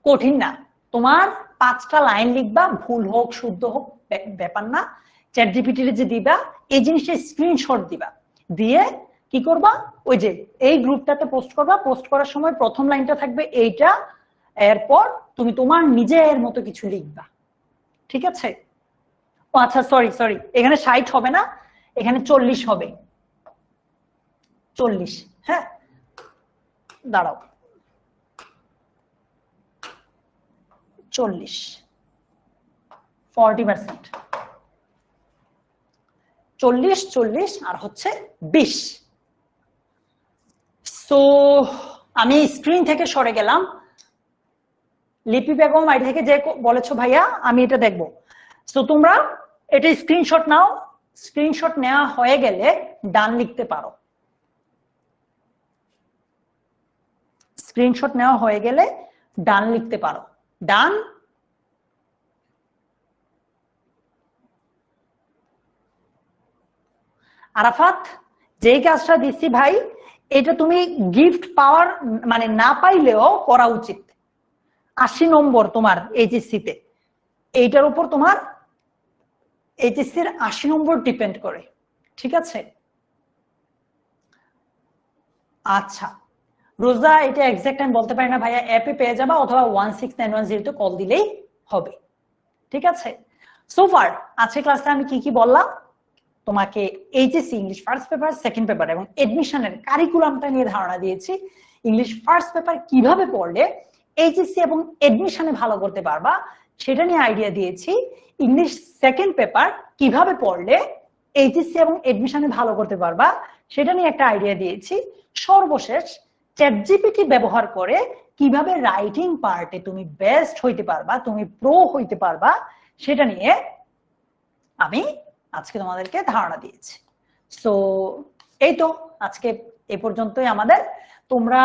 কঠিন না, তোমার 5টা লাইন লিখবা, ভুল হোক শুদ্ধ হোক ব্যাপার না, চ্যাট জিপিটিতে যে দিবা এই জিনিসটা স্ক্রিনশট দিবা, দিয়ে কি করবা ওই যে এই গ্রুপটাতে পোস্ট করবা, পোস্ট করার সময় প্রথম লাইনটা থাকবে এইটা, এরপর তুমি তোমার নিজের মতো কিছু লিখবা, ঠিক আছে? ও আচ্ছা সরি এখানে 60 হবে না, এখানে 40 হবে, 40। হ্যাঁ দাঁড়াও, 40% 40 আর হচ্ছে 20। সো আমি স্ক্রিন থেকে সরে গেলাম। লিপি বেগম আইডি থেকে যে বলেছো ভাইয়া আমি এটা দেখবো। সো তোমরা এটা স্ক্রিনশট নাও, স্ক্রিনশট নেওয়া হয়ে গেলে ডান লিখতে পারো। স্ক্রিনশট নেওয়া হয়ে গেলে ডান লিখতে পারো, ডান। আরাফাত যেই কাজটা দিচ্ছি ভাই, এটা তুমি গিফট পাওয়ার মানে না পাইলেও করা উচিত। 80 নম্বর তোমার এইচএসসি তে, এইটার উপর তোমার এইচএসসি এর 80 নম্বর ডিপেন্ড করে, ঠিক আছে? আচ্ছা রোজা এটা এক্সাক্ট টাইম বলতে পারি না ভাইয়া, অ্যাপে পেয়ে যাবা অথবা 16910 তে কল দিলেই হবে, ঠিক আছে? সো ফার আজকে ক্লাসে আমি কি কি বললাম, তোমাকে HSC English first paper, second paper এবং এডমিশনের কারিকুলামটা নিয়ে ধারণা দিয়েছি। ইংলিশ ফার্স্ট পেপার কিভাবে পড়লে এইচএসসি এবং এডমিশনে ভালো করতে পারবা সেটা নিয়ে আইডিয়া দিয়েছি। ইংলিশ সেকেন্ড পেপার কিভাবে পড়লে এইচএসসি এবং এডমিশনে ভালো করতে পারবা সেটা নিয়ে একটা আইডিয়া দিয়েছি। সর্বশেষ চ্যাট জিপিটি ব্যবহার করে কিভাবে রাইটিং পার্টে তুমি বেস্ট হইতে পারবা, তুমি প্রো হইতে পারবা সেটা নিয়ে আমি আজকে তোমাদেরকে ধারণা দিয়েছি। সো এই তো আজকে এ পর্যন্তই আমাদের। তোমরা